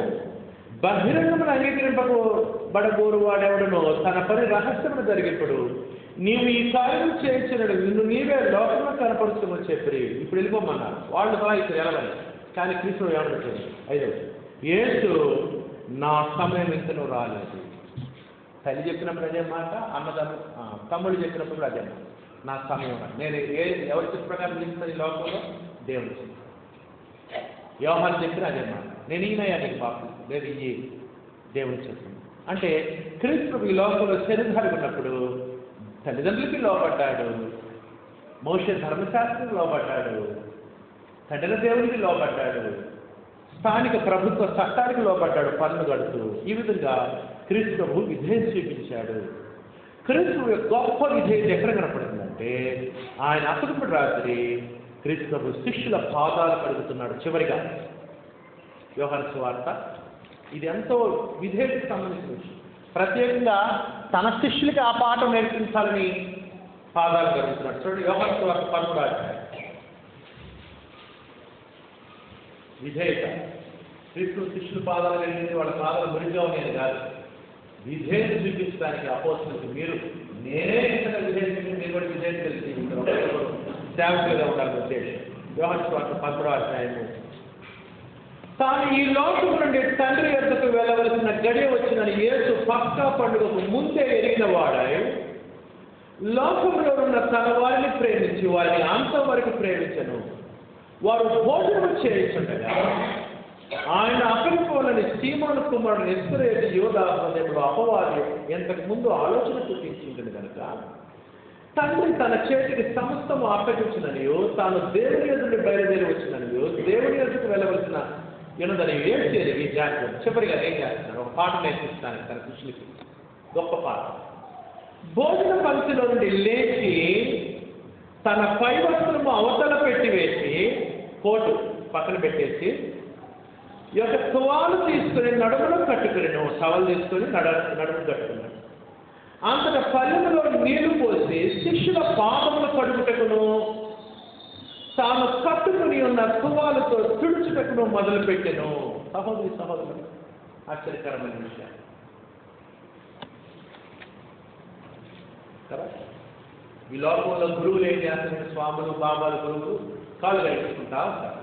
బహిరంగమును అంగీకరింపబడబోరు వాడెవడనో తన పని రహస్యమును జరిగినప్పుడు నీవు ఈ కార్యం చేయించినడు నిన్ను నీవే లోకంలో కనపరుస్తామని చెప్పి ఇప్పుడు వెళ్ళిపోమన్నారు. వాళ్ళు కూడా ఇక్కడ వెళ్ళాలి. కానీ క్రీస్తు ఏమన్నట్టు 5వ యేసు, నా సమయం ఇంకనూ రాలేదు. తల్లి చెప్పినప్పుడు అదే మాట, తమ్ముడు చెప్పినప్పుడు అదే మాట, నా సమయం. నేను ఎవరి చెప్పిన ప్రకారం చెప్తాను ఈ లోకంలో? దేవుడు. యోహాను చెప్పిన అదే మాట, నేను ఈయనయ్యా నీకు బాపు లేదు, ఈ దేవుడు చెప్పింది. అంటే క్రీస్తు ఈ లోకంలో శరీరధారి ఉన్నప్పుడు తల్లిదండ్రులకి లోబడ్డాడు, మోషే ధర్మశాస్త్రం లోబడ్డాడు, తండ్రి దేవునికి లోబడ్డాడు, స్థానిక ప్రభుత్వ చట్టానికి లోబడ్డాడు పన్ను కడుతూ. ఈ విధంగా క్రీస్తు ప్రభు విధేయత చూపించాడు. క్రీస్తు యొక్క గొప్ప విధేయత ఎక్కడ కనపడుతుందంటే ఆయన అసలు రాత్రి క్రీస్తు ప్రభు శిష్యుల పాదాలు కడుగుతున్నాడు. చివరిగా యోహాను సువార్త ఇది ఎంతో విధేయతకు సంబంధించిన విషయం. ప్రత్యేకంగా తన శిష్యులకి ఆ పాఠం నేర్పించాలని పాదాలు కడుగుతున్నాడు. చూడండి యోహాను సువార్త 13వ అధ్యాయం. విధేయత. క్రీస్తు శిష్యుల పాదాలు కలిగింది వాళ్ళ పాదాలు మురిగా ఉండేది కాదు. విధేయత చూపించడానికి అపోస్తులకు మీరు నేనే ఇంత విధేయత మీరు కూడా విధేయత తెలిసి సేవకులుగా ఉండాలని ఉద్దేశం. యోహాను సువార్త 13వ అధ్యాయము. తాను ఈ లోకము నుండి తండ్రి యొద్దకు వెళ్ళవలసిన గడియ వచ్చిన యేసు పస్కా పండుగకు ముందే ఎరిగిన వాడై లోకంలో ఉన్న తన వారిని ప్రేమించి వారిని అంతవరకు ప్రేమించను. వారు భోజనం చేయించుండగా ఆయన అప్పగిపోవాలని సీమోను కుమారుడు ఇస్కరియోతు యూదా హృదయంలో అపవాది ఇంతకు ముందు ఆలోచన చూపించింది కనుక తండ్రి తన చేతికి సమస్తము అప్పగించిననియో తాను దేవుని ఎదురు బయలుదేరి వచ్చిననియో దేవుని ఎదురుకు వెళ్ళవలసిన ఎనుదని ఏం చేయలేదు. ఈ జాగ్రత్త చివరిగా ఏం చేస్తున్నారు? ఒక పాట నేర్పిస్తాను తన శిష్యులకి, గొప్ప పాట. భోజన పంక్తిలో నుండి లేచి తన పై వస్త్రము అవతల పెట్టి వేసి కోటు పక్కన పెట్టేసి ఈ యొక్క తువాలు తీసుకుని నడుములో కట్టుకుని టవల్ తీసుకొని నడుము కట్టుకున్నాడు. అంతట పల్లెములో నీళ్లు పోసి శిష్యుల పాదములు కడుగుటకును తాను కట్టుకుని ఉన్న తువాలతో తుడుచుటకును మొదలుపెట్టెను. సహోదరి సహోదరులు, ఆశ్చర్యకరమైన విషయం కదా. ఈ లోకంలో గురువులు ఏం చేస్తున్నారు? స్వాములు బాబాలు గురువులు కాళ్ళు కడిగించుకుంటా ఉంటారు.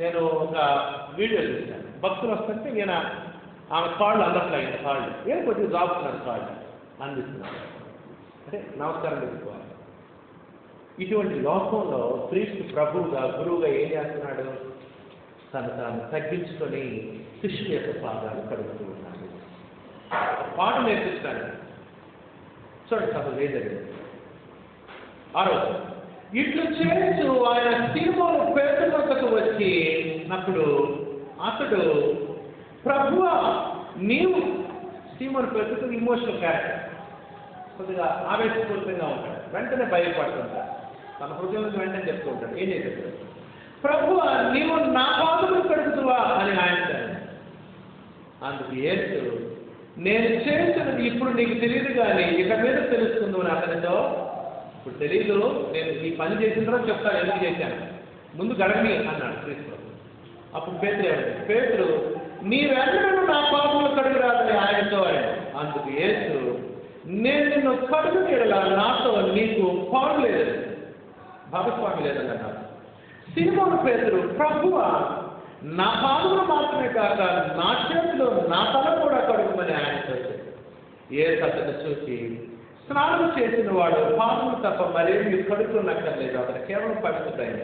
నేను ఒక వీడియో చూశాను. భక్తులు వస్తుంటే నేను ఆమె కాళ్ళు అందట్లేదు. కాళ్ళు ఏం కొద్దిగా జాబుతున్నాను, కాళ్ళు అందిస్తున్నాను అంటే నమస్కారం చేసుకోవాలి. ఇటువంటి లోకంలో క్రీస్తు ప్రభువుగా గురువుగా ఏం చేస్తున్నాడు? తాను తగ్గించుకొని శిష్యుల యొక్క పాదాలు కడుగుతూ ఉన్నాడు. పాట నేర్పిస్తాడు. చూడండి సభలు ఏం జరిగింది. ఆరోజు ఇట్లు చేస్తూ ఆయన సీమోను పేతురు వద్దకు వచ్చి అప్పుడు అతడు ప్రభువా నీవు సీమోను పేతురు ఇమోషనల్ క్యారెక్టర్ కొద్దిగా ఆవేశపూరితంగా ఉంటాడు. వెంటనే భయపడుతుంటాడు. తన హృదయం నుంచి వెంటనే చెప్తూ ఉంటాడు. ఏం చేశాడు? ప్రభువా నీవు నా పాదములు కడుగుతువా అని ఆయన. అందుకు యేసు నేను చేసినది ఇప్పుడు నీకు తెలియదు కానీ ఇక మీద తెలుస్తుంది అని అతనితో. ఇప్పుడు తెలీదు, నేను ఈ పని చేసిన తర్వాత చెప్తాను ఎందుకు చేశాను, ముందు గడని అన్నాడు క్రీస్తు. అప్పుడు పేతురు నీ వెంటనే నా పాపములు కడుగురాదని ఆయనతో అన్నాడు. అందుకు యేసు నేను నిన్ను కడుగు తీరలా నాతో నీకు పాడు లేదని భాగస్వామి లేదని అన్నాడు. సీమోను పేతురు ప్రభువా నా పాదములు మాత్రమే కాక నా చేతిలో నా తల కూడా కడుగుమని ఆయనతో చెప్పాడు. యేసు అతను చూసి స్నానం చేసిన వాడు పాపము తప్ప మరేమి కడుక్కునక్కర్లేదు, అతను కేవలం పవిత్రుడైన.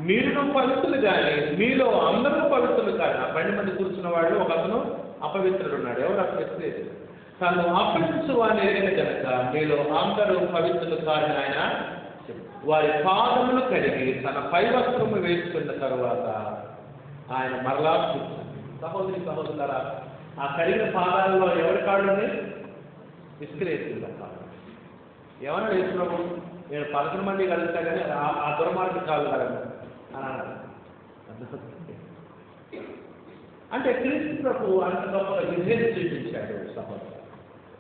మీరును పవిత్రులు కానీ మీలో అందరూ పవిత్రులు కానీ. ఆ 12 మంది కూర్చున్న వాడు ఒక అతను అపవిత్రుడు ఉన్నాడు. ఎవరు అపవిత్రుడు? తను అపవిత్రు వాడిని ఎరిగిన కనుక మీలో అందరూ పవిత్రులు కానీ ఆయన వారి పాదములు కడిగి తన పై వస్త్రము వేసుకున్న తరువాత ఆయన మరలా కూర్చున్నాడు. సహోదరి సహోదరులారా, ఆ కడిగిన పాదాలలో ఎవరి కాళ్ళు ఉన్నాయి? ఇస్కరియోతు కాళ్ళు. ఏమన్నా వేసుకున్నప్పుడు నేను 11 మంది కలుగుతా కానీ ఆ దుర్మార్గ కాళ్ళు కలగను అని అన్నాడు. అంటే క్రీస్తు ప్రభు అంత గొప్పగా విధేయత చూపించాడు సహోదరు.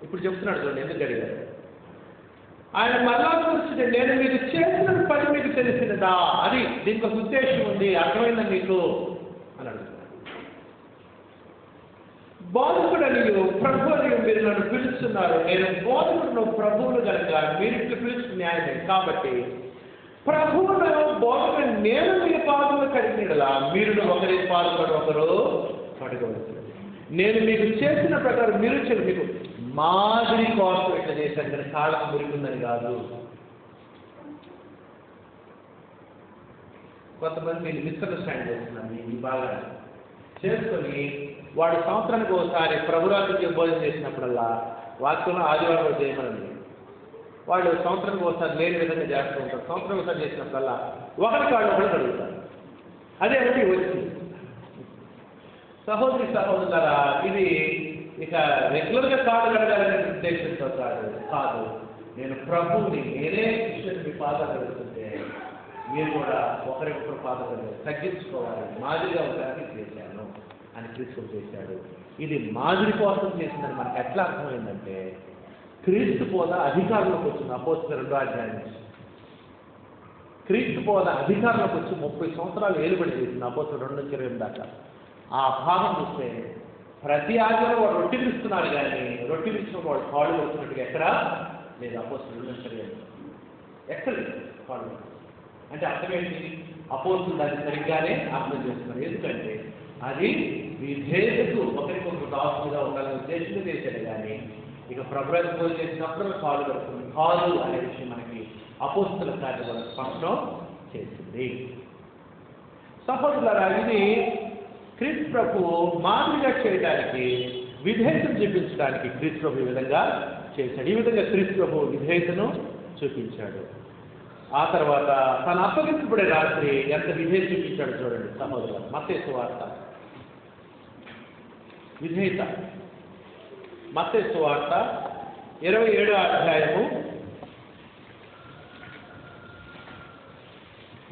ఇప్పుడు చెప్తున్నాడు చూడండి ఎందుకు అడిగాడు. ఆయన మరలా కూర్చుంటే నేను మీకు చేసిన పని మీకు తెలిసినదా, అది దీనికి ఒక ఉద్దేశం ఉంది, అర్థమైందా మీకు అని అడుగుతున్నాడు. బోధకుడనియు ప్రభు అని మీరు నన్ను పిలుస్తున్నారు. నేను బోధకుడును ప్రభువును కనుక మీరు ఇట్లు పిలుచుకున్న న్యాయమే. కాబట్టి ప్రభువును బోధకుడు నేను మీ పాదములు కడిగినలా మీరు ఒకరి పాదములు ఒకరు కడగవలసినది. నేను మీకు చేసిన ప్రకారం మీరు చెల్లి మీకు మాదిరి కోసం ఇట్లా చేశాను కానీ కాళ్ళకు మురిగిందని కాదు. కొంతమంది మిస్అండర్స్టాండ్ చేస్తున్నాను ఈ బాగా చేసుకొని వాడు సంవత్సరానికి ఒకసారి ప్రభురాత్రికి భోజనం చేసినప్పుడల్లా వాక్యంలో ఆదివారం చేయమని వాళ్ళు సంవత్సరానికి ఒకసారి లేని విధంగా చేస్తూ ఉంటారు. సంవత్సరం ఒకసారి చేసినప్పుడల్లా ఒకరి కాళ్ళు ఒకరు కడుగుతారు. అదే ఒకటి వచ్చింది. సహోదరి సహోదరులారా, ఇది ఇక రెగ్యులర్గా కాళ్ళు కడగాలనే ఉద్దేశంతో కాదు. నేను ప్రభువుని, నేనే కృష్ణుని మీ పాదాలు కడుగుతుంటే మీరు కూడా ఒకరికొకరు పాదాలు తగ్గించుకోవాలి, మాదిరిగా ఉండడానికి చేశాను అని క్రీస్తు చేశాడు. ఇది మాదిరి కోసం చేసిందని మనకు ఎట్లా అర్థమైందంటే, క్రీస్తు బోధ అధికారంలోకి వచ్చింది. అపోస్తలుల 2వ అధ్యాయం నుంచి క్రీస్తు బోధ అధికారంలోకి వచ్చి 30 సంవత్సరాలు ఏలుబడి చేసింది. అపోస్తలుల 2:28 దాకా ఆ భాగం చూస్తే ప్రతి ఆదివారం వాడు రొట్టె విరుస్తున్నాడు, కానీ రొట్టె విరిచిన వాడు కాళ్ళు వచ్చినట్టుగా ఎక్కడా లేదు. అపోస్తలుల 2:28 ఎక్కడ లేదు కాళ్ళు. అంటే అర్థమేంటి? అపోస్తలులు దాన్ని సరిగ్గానే అర్థం చేస్తున్నారు. ఎందుకంటే అది విధేయతకు ఒకరికొకరు దాసులుగా ఉండాలని ఉద్దేశంతో చేశాడు. కానీ ఇక ప్రభుత్వ పూజ చేసినప్పుడు కాలు కడుతుంది కాదు అనే విషయం మనకి అపోస్తలుల కార్యం స్పష్టం చేసింది. సహోదరులారా, ఇది క్రీస్తు ప్రభు మాదిరిగా చేయడానికి, విధేయతను చూపించడానికి క్రీస్తు ప్రభు ఈ విధంగా చేశాడు. ఈ విధంగా క్రీస్తు ప్రభు విధేయతను చూపించాడు. ఆ తర్వాత తను అప్పగించబడే రాత్రి ఎంత విధేయత చూపించాడు చూడండి సహోదరులు. మత్తయి సువార్త విధేయత. మత్తయి సువార్త 27వ అధ్యాయము,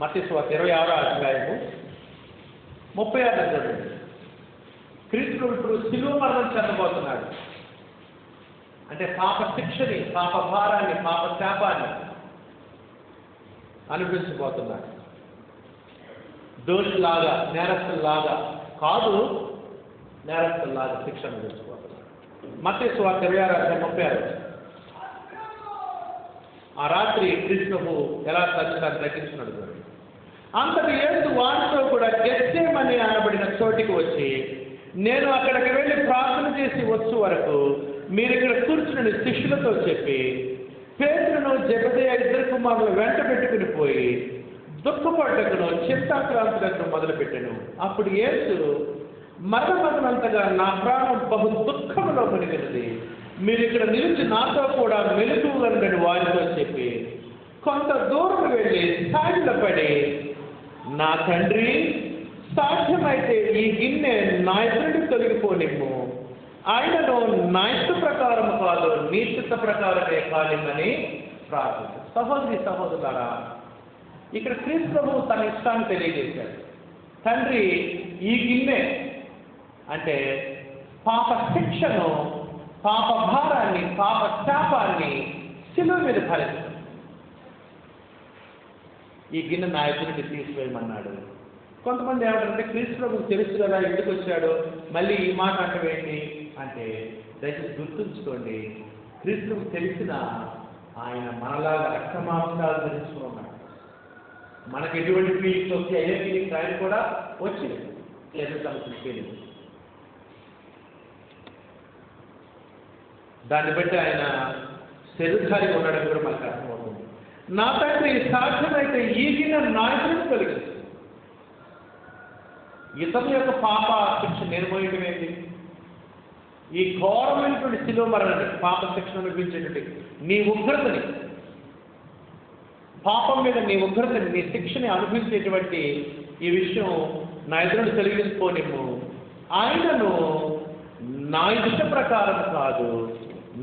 మత్తయి సువార్త 26వ అధ్యాయము 36 చూడండి. క్రీస్తు ఇప్పుడు శిలువ మరణం చెందబోతున్నాడు. అంటే పాప శిక్షని, పాప భారాన్ని, పాప శాపాన్ని అనుభవించబోతున్నాడు. దోషులాగా, నేరస్తులాగా కాదు, నేరస్తులాగా శిక్ష అనుభవించబోతున్నాడు. మత్తయి సువార్త 26:36. ఆ రాత్రి క్రీస్తు ఎలా తగ్గించున్నాడు చూడండి. అంతటి యేసు వారితో కూడా గెత్సేమని అనబడిన చోటికి వచ్చి, నేను అక్కడికి వెళ్ళి ప్రార్థన చేసి వచ్చు వరకు మీరు ఇక్కడ కూర్చుని శిష్యులతో చెప్పి, పేతురును జెబెదయి 2 కుమారులు వెంట పెట్టుకుని పోయి దుఃఖపడ్డకును చింతాక్రాంతులకు మొదలుపెట్టాను. అప్పుడు యేసు మరణమగినంతగా నా ప్రాణం బహు దుఃఖంలో మునిగినది, మీరు ఇక్కడ నిలిచి నాతో కూడా మెలకువగలని వారితో చెప్పి కొంత దూరం వెళ్ళి సాగిల పడి, నా తండ్రి, సాధ్యమైతే ఈ గిన్నె నా ఎదురుకి తొలగిపోనిమ్ము, ఆయనను నా ఇష్ట ప్రకారం కాదు నీ చిత్త ప్రకారమే కానిమ్మని ప్రార్థించారు. సహోదరి సహోదరులారా, ఇక్కడ క్రీస్తు ప్రభువు తన ఇష్టాన్ని తెలియజేశాడు. తండ్రి, ఈ గిన్నె అంటే పాప శిక్షను, పాప భారాన్ని, పాప శాపాన్ని శిలువ మీద భరించాడు. ఈ గిన్నె నా ఎదురుకి తీసివేయమన్నాడు. కొంతమంది ఏమంటారంటే, క్రీస్తు ప్రభువు తెలుసు కదా ఎందుకు వచ్చాడు, మళ్ళీ ఈ మాట అంటవేంటి అంటే, దయచేసి గుర్తుంచుకోండి, క్రీస్తుకు తెలిసిన ఆయన మనలాగా రక్తమాంసాలు ధరించుకుని ఉన్నాడు. మనకు ఎటువంటి ఫీలింగ్స్ వచ్చి అయ్యే ఫీలింగ్స్ ఆయన కూడా వచ్చింది. ఎదుర్కొన్న ఫీలింగ్స్ దాన్ని బట్టి ఆయన శరీరధారిగా ఉండడం కూడా మనకు అర్థమవుతుంది. నా తండ్రి, సాధ్యమైతే ఈ గిన్నె నాయకుడిని తొలగిస్తుంది. ఇతని యొక్క పాప శిక్ష నిర్మోయడం ఏంటి? ఈ ఘోరమైనటువంటి శిలువ మరణాన్ని, పాప శిక్షను అనుభవించేటువంటి నీ ఉగ్రతని, పాపం మీద నీ ఉగ్రతని, నీ శిక్షని అనుభవించేటువంటి ఈ విషయం నా ఎదురుని తొలగించుకోనిమ్ము, ఆయనను నా ఇష్ట ప్రకారం కాదు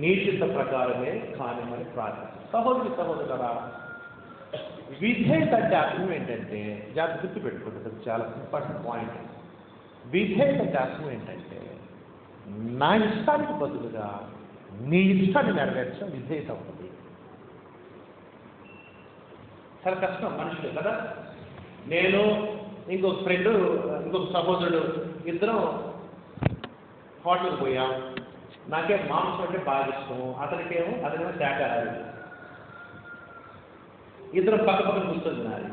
నీ చిత్త ప్రకారమే కానిమని ప్రార్థన. సహోదరి సహోదరులారా, విధేయత అంటే అర్థం ఏంటంటే, జాగ్రత్త గుర్తుపెట్టుకుంటుంది, చాలా ఇంపార్టెంట్ పాయింట్. విధేయత అంటే అర్థం ఏంటంటే, నా ఇష్టానికి బదులుగా నీ ఇష్టాన్ని నెరవేర్చడం విధేయత ఉంటుంది. చాలా కష్టం మనుషులు కదా. నేను ఇంకొక ఫ్రెండు, ఇంకొక సహోదరుడు, ఇద్దరం హోటల్కి పోయాం. నాకేం మాంసం అంటే బాగా ఇష్టము, అతనేమో శాకాహారి. ఇద్దరం పక్క పక్కన కూర్చొని తినాలి.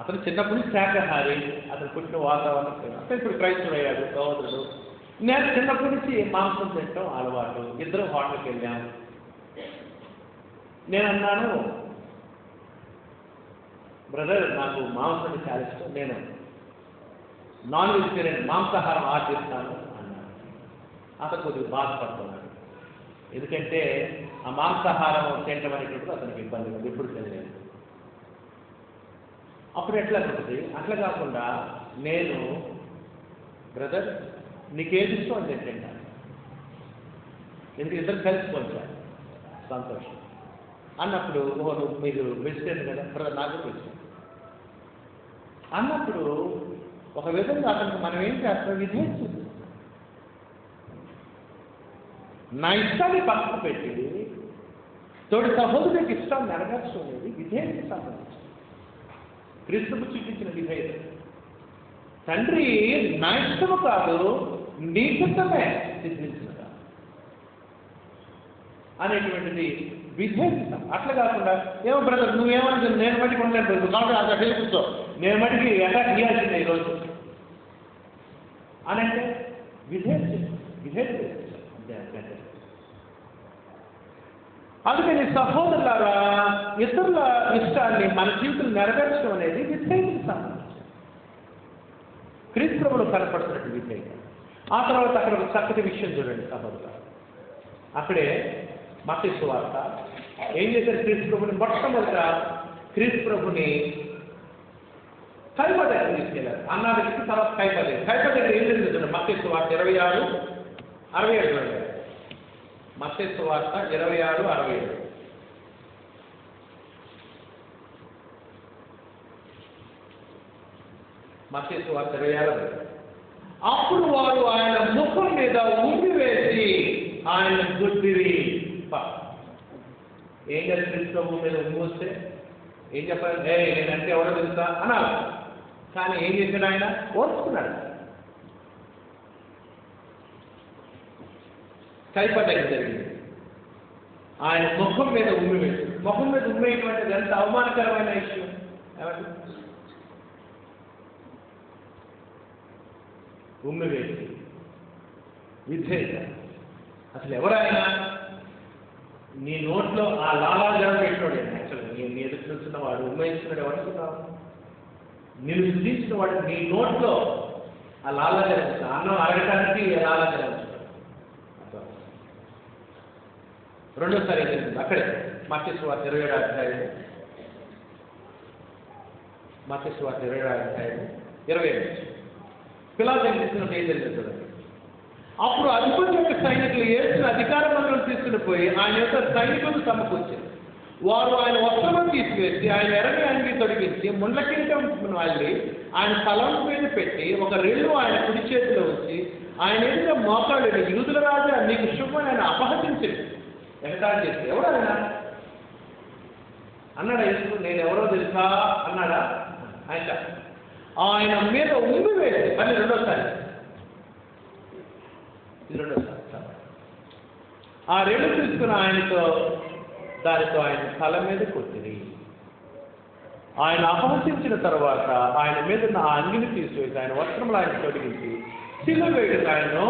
అతను చిన్నప్పుడు శాకాహారి, అతను పుట్టిన వాతావరణం, అతను ఇప్పుడు క్రైస్తవుడు అయ్యాడు సహోదరుడు. నేను చిన్నప్పటి నుంచి మాంసం తినటం అలవాటు. ఇద్దరం హోటల్కి వెళ్ళాం. నేను అన్నాను, బ్రదర్ నాకు మాంసం అంటే చాలా ఇష్టం, నేను నాన్ వెజిటేరియన్ మాంసాహారం ఆర్జిస్తాను అన్నాను. అతను కొద్దిగా బాధపడుతున్నాడు. ఎందుకంటే ఆ మాంసాహారం తినడం అనేటప్పుడు అతనికి ఇబ్బంది ఉంది, ఎప్పుడు తెలియదు. అప్పుడు ఎట్లా ఉంటుంది? అట్లా కాకుండా నేను బ్రదర్ నీకేది ఇష్టం అని తింటాను, ఎందుకు ఇద్దరు కలిసిపోతాను సంతోషం అన్నప్పుడు నువ్వు మీరు వెజిటేరియన్ కదా బ్రదర్, నాకు వెజిటేరియన్ అన్నప్పుడు ఒక విధంగా అతనికి మనం ఏం చేస్తాం? విధేయత. నా ఇష్టాన్ని పక్కకు పెట్టి తోటి సహోదరుడికి ఇష్టాన్ని నెరవేర్చడం అనేది విధేయతకి సంబంధించి క్రీస్తుకు చూపించిన విధేయత. తండ్రి నా ఇష్టము కాదు నీ చిత్తమే సిద్ధించినదా అనేటువంటిది విధేయత. అట్లా కాకుండా ఏమో బ్రదర్ నువ్వేమని నేను మటుకు ఉండలేదు కాబట్టి అంత తెలుపుతో నేను మటుకి అటాక్ చేయాల్సిందే ఈరోజు అని అంటే విధేయత. అందుకని సహోదరులారా, ఇతరుల ఇష్టాన్ని మన జీవితం నెరవేర్చడం అనేది విధేయతకి సంబంధించి క్రీస్తువులో కనపడుతున్నట్టు విధేయత. ఆ తర్వాత అక్కడ ఒక చక్కటి విషయం చూడండి సహోదరులారా, అక్కడే మత్తయి సువార్త ఏం చేశారు? క్రీస్తు ప్రభుని మొట్టమొదట క్రీస్తు ప్రభుని కైప దగ్గర తీసుకెళ్ళారు. అన్నాడికి తర్వాత కైప దగ్గర ఏం జరిగింది చూడండి. మత్తయి సువార్త 26:67 చూడండి. మత్తయి సువార్త 26:67. మత్తయి సువార్త 26:67. అప్పుడు వారు ఆయన ముఖం మీద ఉమ్మి వేసి ఆయన గుడ్డిరి. ఏం చేయాలి? క్రీస్తు మీద ఉమ్మి వస్తే ఏం చెప్పాలి? నేనంటే ఎవరో తెలుసా అన్నారు. కానీ ఏం చేశాడు? ఆయన ఓర్చుకున్నాడు. కైప దగ్గర జరిగింది. ఆయన ముఖం మీద ఉమ్మి వేసి, ముఖం మీద ఉమ్మేయటువంటిది ఎంత అవమానకరమైన విషయం. ఏమంటే ఉమ్మి వేసి విధేయత. అసలు ఎవరైనా నీ నోట్లో ఆ లాలాజలం పెట్టినోడు అసలు నీ ఎదుటి నుంచున్న వాడు ఉమ్మేస్తున్నాడు ఎవరుతున్నావు? నేను విధించిన వాడు నీ నోట్లో ఆ లాలాజలం, అన్నం అరగటానికి లాలాజలం. రెండోసారి ఏం జరిగింది? అక్కడే మత్తయి సువార్త 27:20. మత్తయి సువార్త 27:20. పిలాతు తీసుకున్నప్పుడు ఏం జరిగింది చూడండి. అప్పుడు అధిపతి యొక్క సైనికులు యేసును అధికార మంత్రం తీసుకుని పోయి ఆయన యొక్క సైనికులను సమకూర్చారు. వారు ఆయన వస్త్రం తీసివేసి ఆయన ఎర్రని అంగి తొడిగించి ముండ్ల కిరీటం వాళ్ళి ఆయన తలం మీద పెట్టి ఒక రెల్లు ఆయన కుడి చేతిలో ఉంచి ఆయన ఎదుట మోకాళ్ళు యూదుల రాజా నీకు శుభ్రని ఆయన అపహసించింది. ఎగతాళి చేసి ఎవరైనా అన్నాడా యేసు? నేను ఎవరో తెలుసా అన్నాడా? ఆయన మీద ఉమ్మి వేసి మళ్ళీ రెండోసారి ఆ రెల్లు తీసుకుని దానితో ఆయన తల మీద కొట్టింది. ఆయన అపహసించిన తర్వాత ఆయన మీద ఉన్న ఆ అంగిని తీసివేసి ఆయన వస్త్రములు ఆయన తొలగించి శిలువ వేయడానికి ఆయనను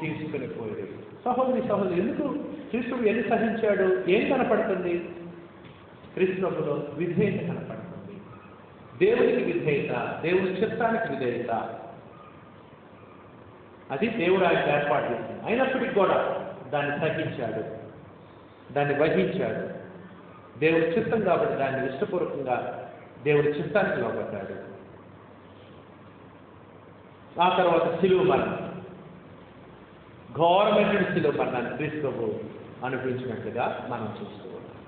తీసుకుని పోయాడు. సహోదరి ఎందుకు క్రీస్తుడు ఎన్ని సహించాడు? ఏం కనపడుతుంది? క్రీస్తులో విధేయత కనపడుతుంది. దేవునికి విధేయత, దేవుని చిత్తానికి విధేయత. అది దేవుడు ఆయన ఏర్పాటు చేసింది. అయినప్పటికీ కూడా దాన్ని సహించాడు, దాన్ని వహించాడు. దేవుడి చిత్తం కాబట్టి దాన్ని ఇష్టపూర్వకంగా దేవుడి చిత్తానికి లోబడ్డాడు. ఆ తర్వాత శిలువ మరణం, ఘోరమైనటువంటి శిలువ మరణాన్ని క్రీస్తు అనుభవించినట్లుగా మనం చూస్తూ ఉన్నాం.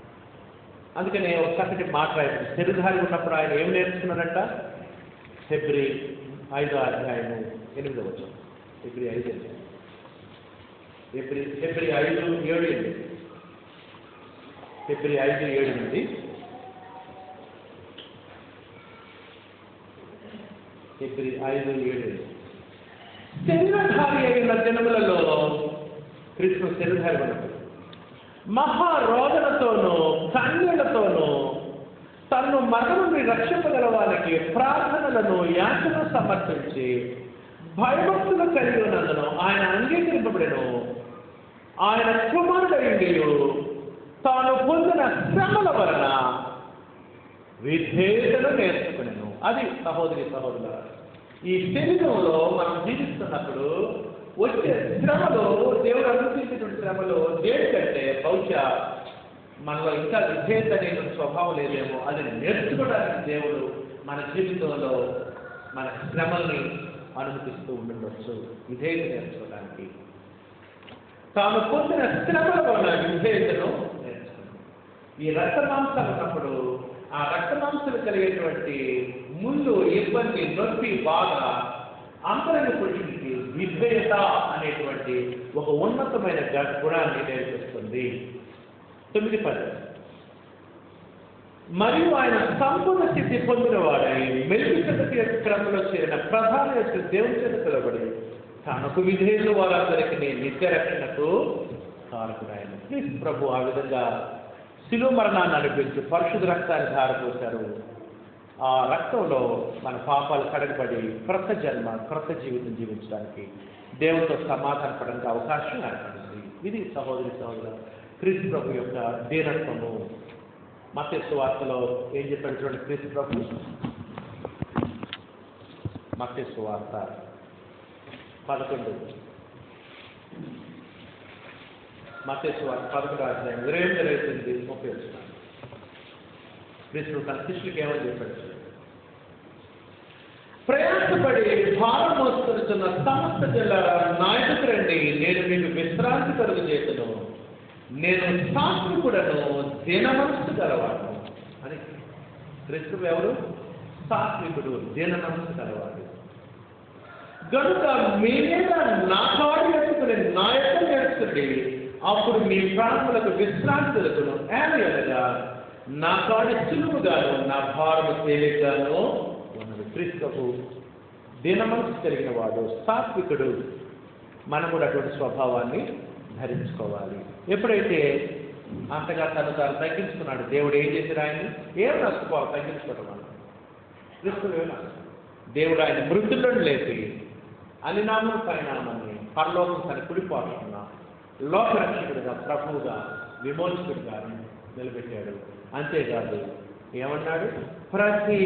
అందుకని ఒక చక్కటి మాట రాయబడింది. శరీరధారి ఉన్నప్పుడు ఆయన ఏం నేర్చుకున్నారంట? ఫిబ్రవరి 5:8. ఫిబ్రవరి 5:7. ఫిబ్రవరి 5:7. ఫిబ్రవరి 5:7 నుండి ఫిబ్రవరి 5:7. శరీరధారి అయిన దినములలో క్రీస్తు శరీరధారి ఉన్నప్పుడు మహారోదనతోనూ కన్యలతోనూ తనను మరణం నుండి రక్షింపగల వారికి ప్రార్థనలను యాచన సమర్పించి భయభక్తులు కలిగి ఉన్నందును ఆయన అంగీకరింపబడెను. ఆయన కుమారుడైండి తాను పొందిన శ్రమల వలన విధేయతను నేర్చుకునేను. అది సహోదరుల ఈ శరీరంలో మనం జీవిస్తున్నప్పుడు వచ్చే శ్రమలో, దేవుడు అనుమతించినటువంటి శ్రమలో దేనికంటే బహుశా మనలో ఇంకా విధేయత అనే స్వభావం లేదేమో, అది నేర్చుకోవడానికి దేవుడు మన జీవితంలో మన శ్రమల్ని అనుమతిస్తూ ఉండవచ్చు. విధేయత నేర్చుకోవడానికి తాను పొందిన శ్రమల వలన విధేయతను నేర్చుకుంది. ఈ రక్తమాంసాలు ఉన్నప్పుడు ఆ రక్తమాంసాలు కలిగేటువంటి ముళ్ళు, ఇబ్బంది, నొప్పి, బాధ అంతరంగ పురుషుడికి విధేయత అనేటువంటి ఒక ఉన్నతమైన గుణాన్ని నేర్పిస్తుంది. 9:10 మరియు ఆయన సంపూర్ణ స్థితి పొందిన వాడై మెల్కిసెదెకు క్రమంలో చేరిన ప్రధాన యొక్క దేవుని చేత పిలువబడి తనకు విధేయులు వారందరికీ నిత్య రక్షణకు కారకుడాయన. క్రీస్తు ప్రభు ఆ విధంగా శిలువ మరణాన్ని నడిపించి పరిశుద్ధ రక్తాన్ని ధారపోశారు. ఆ రక్తంలో మన పాపాలు కడగబడి క్రొత్త జన్మ, క్రొత్త జీవితం జీవించడానికి, దేవునితో సమాధానపడడానికి అవకాశం ఏర్పడింది. ఇది సహోదరి సహోదరు క్రీస్తు ప్రభు యొక్క దీనత్వము. మత్తయి సువార్తలో ఏం చెప్పాడు చూడండి క్రీస్తు ప్రభు. మత్తయి సువార్త 11, మత్తయి సువార్త 11:28-30. క్రీస్తు తన శిష్యులకి ఏమని చెప్పాడు? ప్రయాసపడి భారం మోస్తున్న సమస్త జనులారా నా ఎదుట రండి, నేను మీకు విశ్రాంతి కలుగజేయుదును. నేను సాత్వికుడను, దీనమనస్సు గలవాడు అని. క్రీస్తు ఎవరు? సాత్వికుడు, దీనమనస్సు గలవాడు. గనుక మీ మీద నా కాడు ఎత్తుకుని నా యొక్క నేర్చుకుంటే అప్పుడు మీ ప్రాణములకు విశ్రాంతి దొరుకును. ఏమనగా నా కాడు సులువుగాను నా భారము తేలికగాను ఉన్నది. క్రీస్తు దీనమనస్సు కలిగిన వాడు, సాత్వికుడు. మనం కూడా అటువంటి స్వభావాన్ని ధరించుకోవాలి. ఎప్పుడైతే అంతగా తను తగ్గించుకున్నాడు, దేవుడు ఏం చేశాడు? ఆయన్ని ఏం నష్టపోవాలి? తగ్గించుకోవడం వల్ల క్రీస్తు దేవుడు ఆయన మృతులను లేపి అనినామం పరిణామాన్ని పరలోకం తన కుడిపోతున్న లోకరక్షకుడిగా, ప్రభువుగా, విమోచకుడిగా నిలబెట్టాడు. అంతేకాదు ఏమన్నాడు? ప్రతి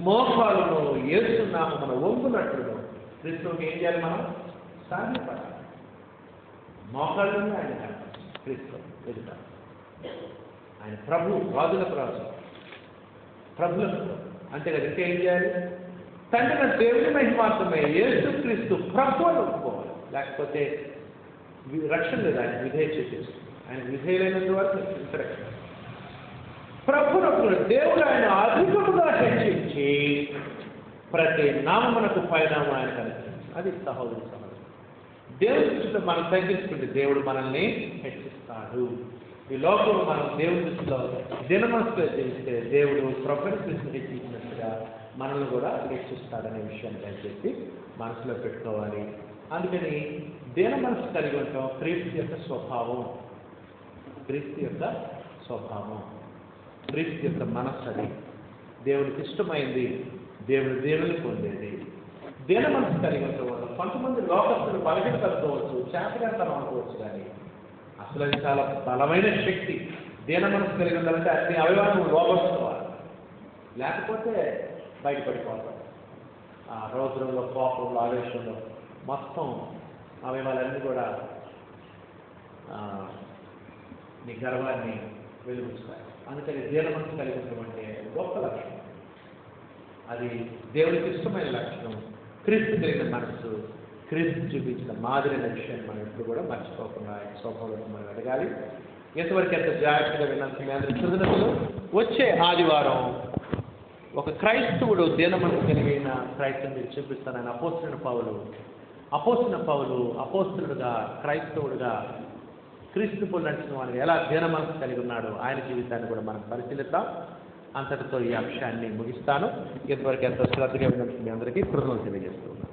మోకాలను యేసునామమున మనం వంగునట్లు క్రీస్తువుకి ఏం చేయాలి? మనం సాధ్యపడాలి. మోకాళ్ళని ఆయన క్రీస్తు ఎదుట ఆయన ప్రభు, రాజుల రాజు, ప్రభులకు. అంతేకాదు ఇంకా ఏం చేయాలి? తండ్రి దేవుని మహిమార్థమే యేసు క్రీస్తు ప్రభు అని ఒప్పుకోవాలి. లేకపోతే రక్షణ లేదు. ఆయన విధేయ చేసేసి ఆయన విధేయులైనందు వరకు రక్షణ. ప్రభునకు దేవుడు ఆయన అధికముగా హెచ్చించి ప్రతి నామమునకు పరిణామం ఆయన కనిపిస్తుంది. అది సహోదరి సహోదరు. దేవుడి దృష్టిలో మనం తగ్గించుకుంటే దేవుడు మనల్ని హెచ్చిస్తాడు. ఈ లోకంలో మనం దేవుడి దృష్టిలో దినమనస్సులో చేస్తే దేవుడు ప్రభుని దృష్టిని హెచ్చించినట్టుగా మనల్ని కూడా హెచ్చిస్తాడనే విషయాన్ని దయచేసి మనసులో పెట్టుకోవాలి. అందుకని దీన మనసు కలిగి ఉంటాం. క్రీస్తు యొక్క స్వభావం, క్రీస్తు యొక్క స్వభావం, క్రీస్తు యొక్క మనస్సు. అది దేవుడికి ఇష్టమైంది, దేవుని పొందేది. దీన మనసు కలిగి ఉండవచ్చు. కొంతమంది లోకస్తులు బలహీనపడుకోవచ్చు, చేతగాతనం అనుకోవచ్చు, కానీ అసలు అది చాలా బలమైన శక్తి. దీన మనసు కలిగి ఉండాలంటే అన్ని అవయవాలను లోపరుచుకోవాలి, లేకపోతే బయటపడిపోతాం. ఆ రౌద్రంలో, కోపంలో, ఆవేశంలో మొత్తం అవయవాలన్నీ కూడా నీ గర్వాన్ని వెలుగుస్తాయి. అందుకని దీన మనసు కలిగి ఉండడం అంటే గొప్ప లక్షణం. అది దేవుడికి ఇష్టమైన లక్షణం. క్రీస్తు కలిగిన మనస్సు, క్రీస్తు చూపించిన మాదిరైన విషయాన్ని మనం ఎప్పుడు కూడా మర్చిపోకుండా స్వభావంలో మనం ఎదగాలి. ఎంతవరకు ఎంత జాగ్రత్తగా విన్నంత మీ అందరి కృతజ్ఞతలు. వచ్చే ఆదివారం ఒక క్రైస్తవుడు దీన మనసు కలిగిన క్రైస్తవుని మీరు చూపిస్తానని అపోస్తలుడు పౌలు అపోస్తలుడుగా, క్రైస్తవుడుగా, క్రీస్తు నడిచిన వాడిని ఎలా దీన మనసు కలిగి ఉన్నాడో ఆయన జీవితాన్ని కూడా మనం పరిశీలిద్దాం. అంతటితో ఈ అంశాన్ని ముగిస్తాను. ఇంతవరకు ఎంతో శ్రద్ధగా విన్నందుకు మీ అందరికీ కృతజ్ఞతలు తెలియజేస్తున్నాను.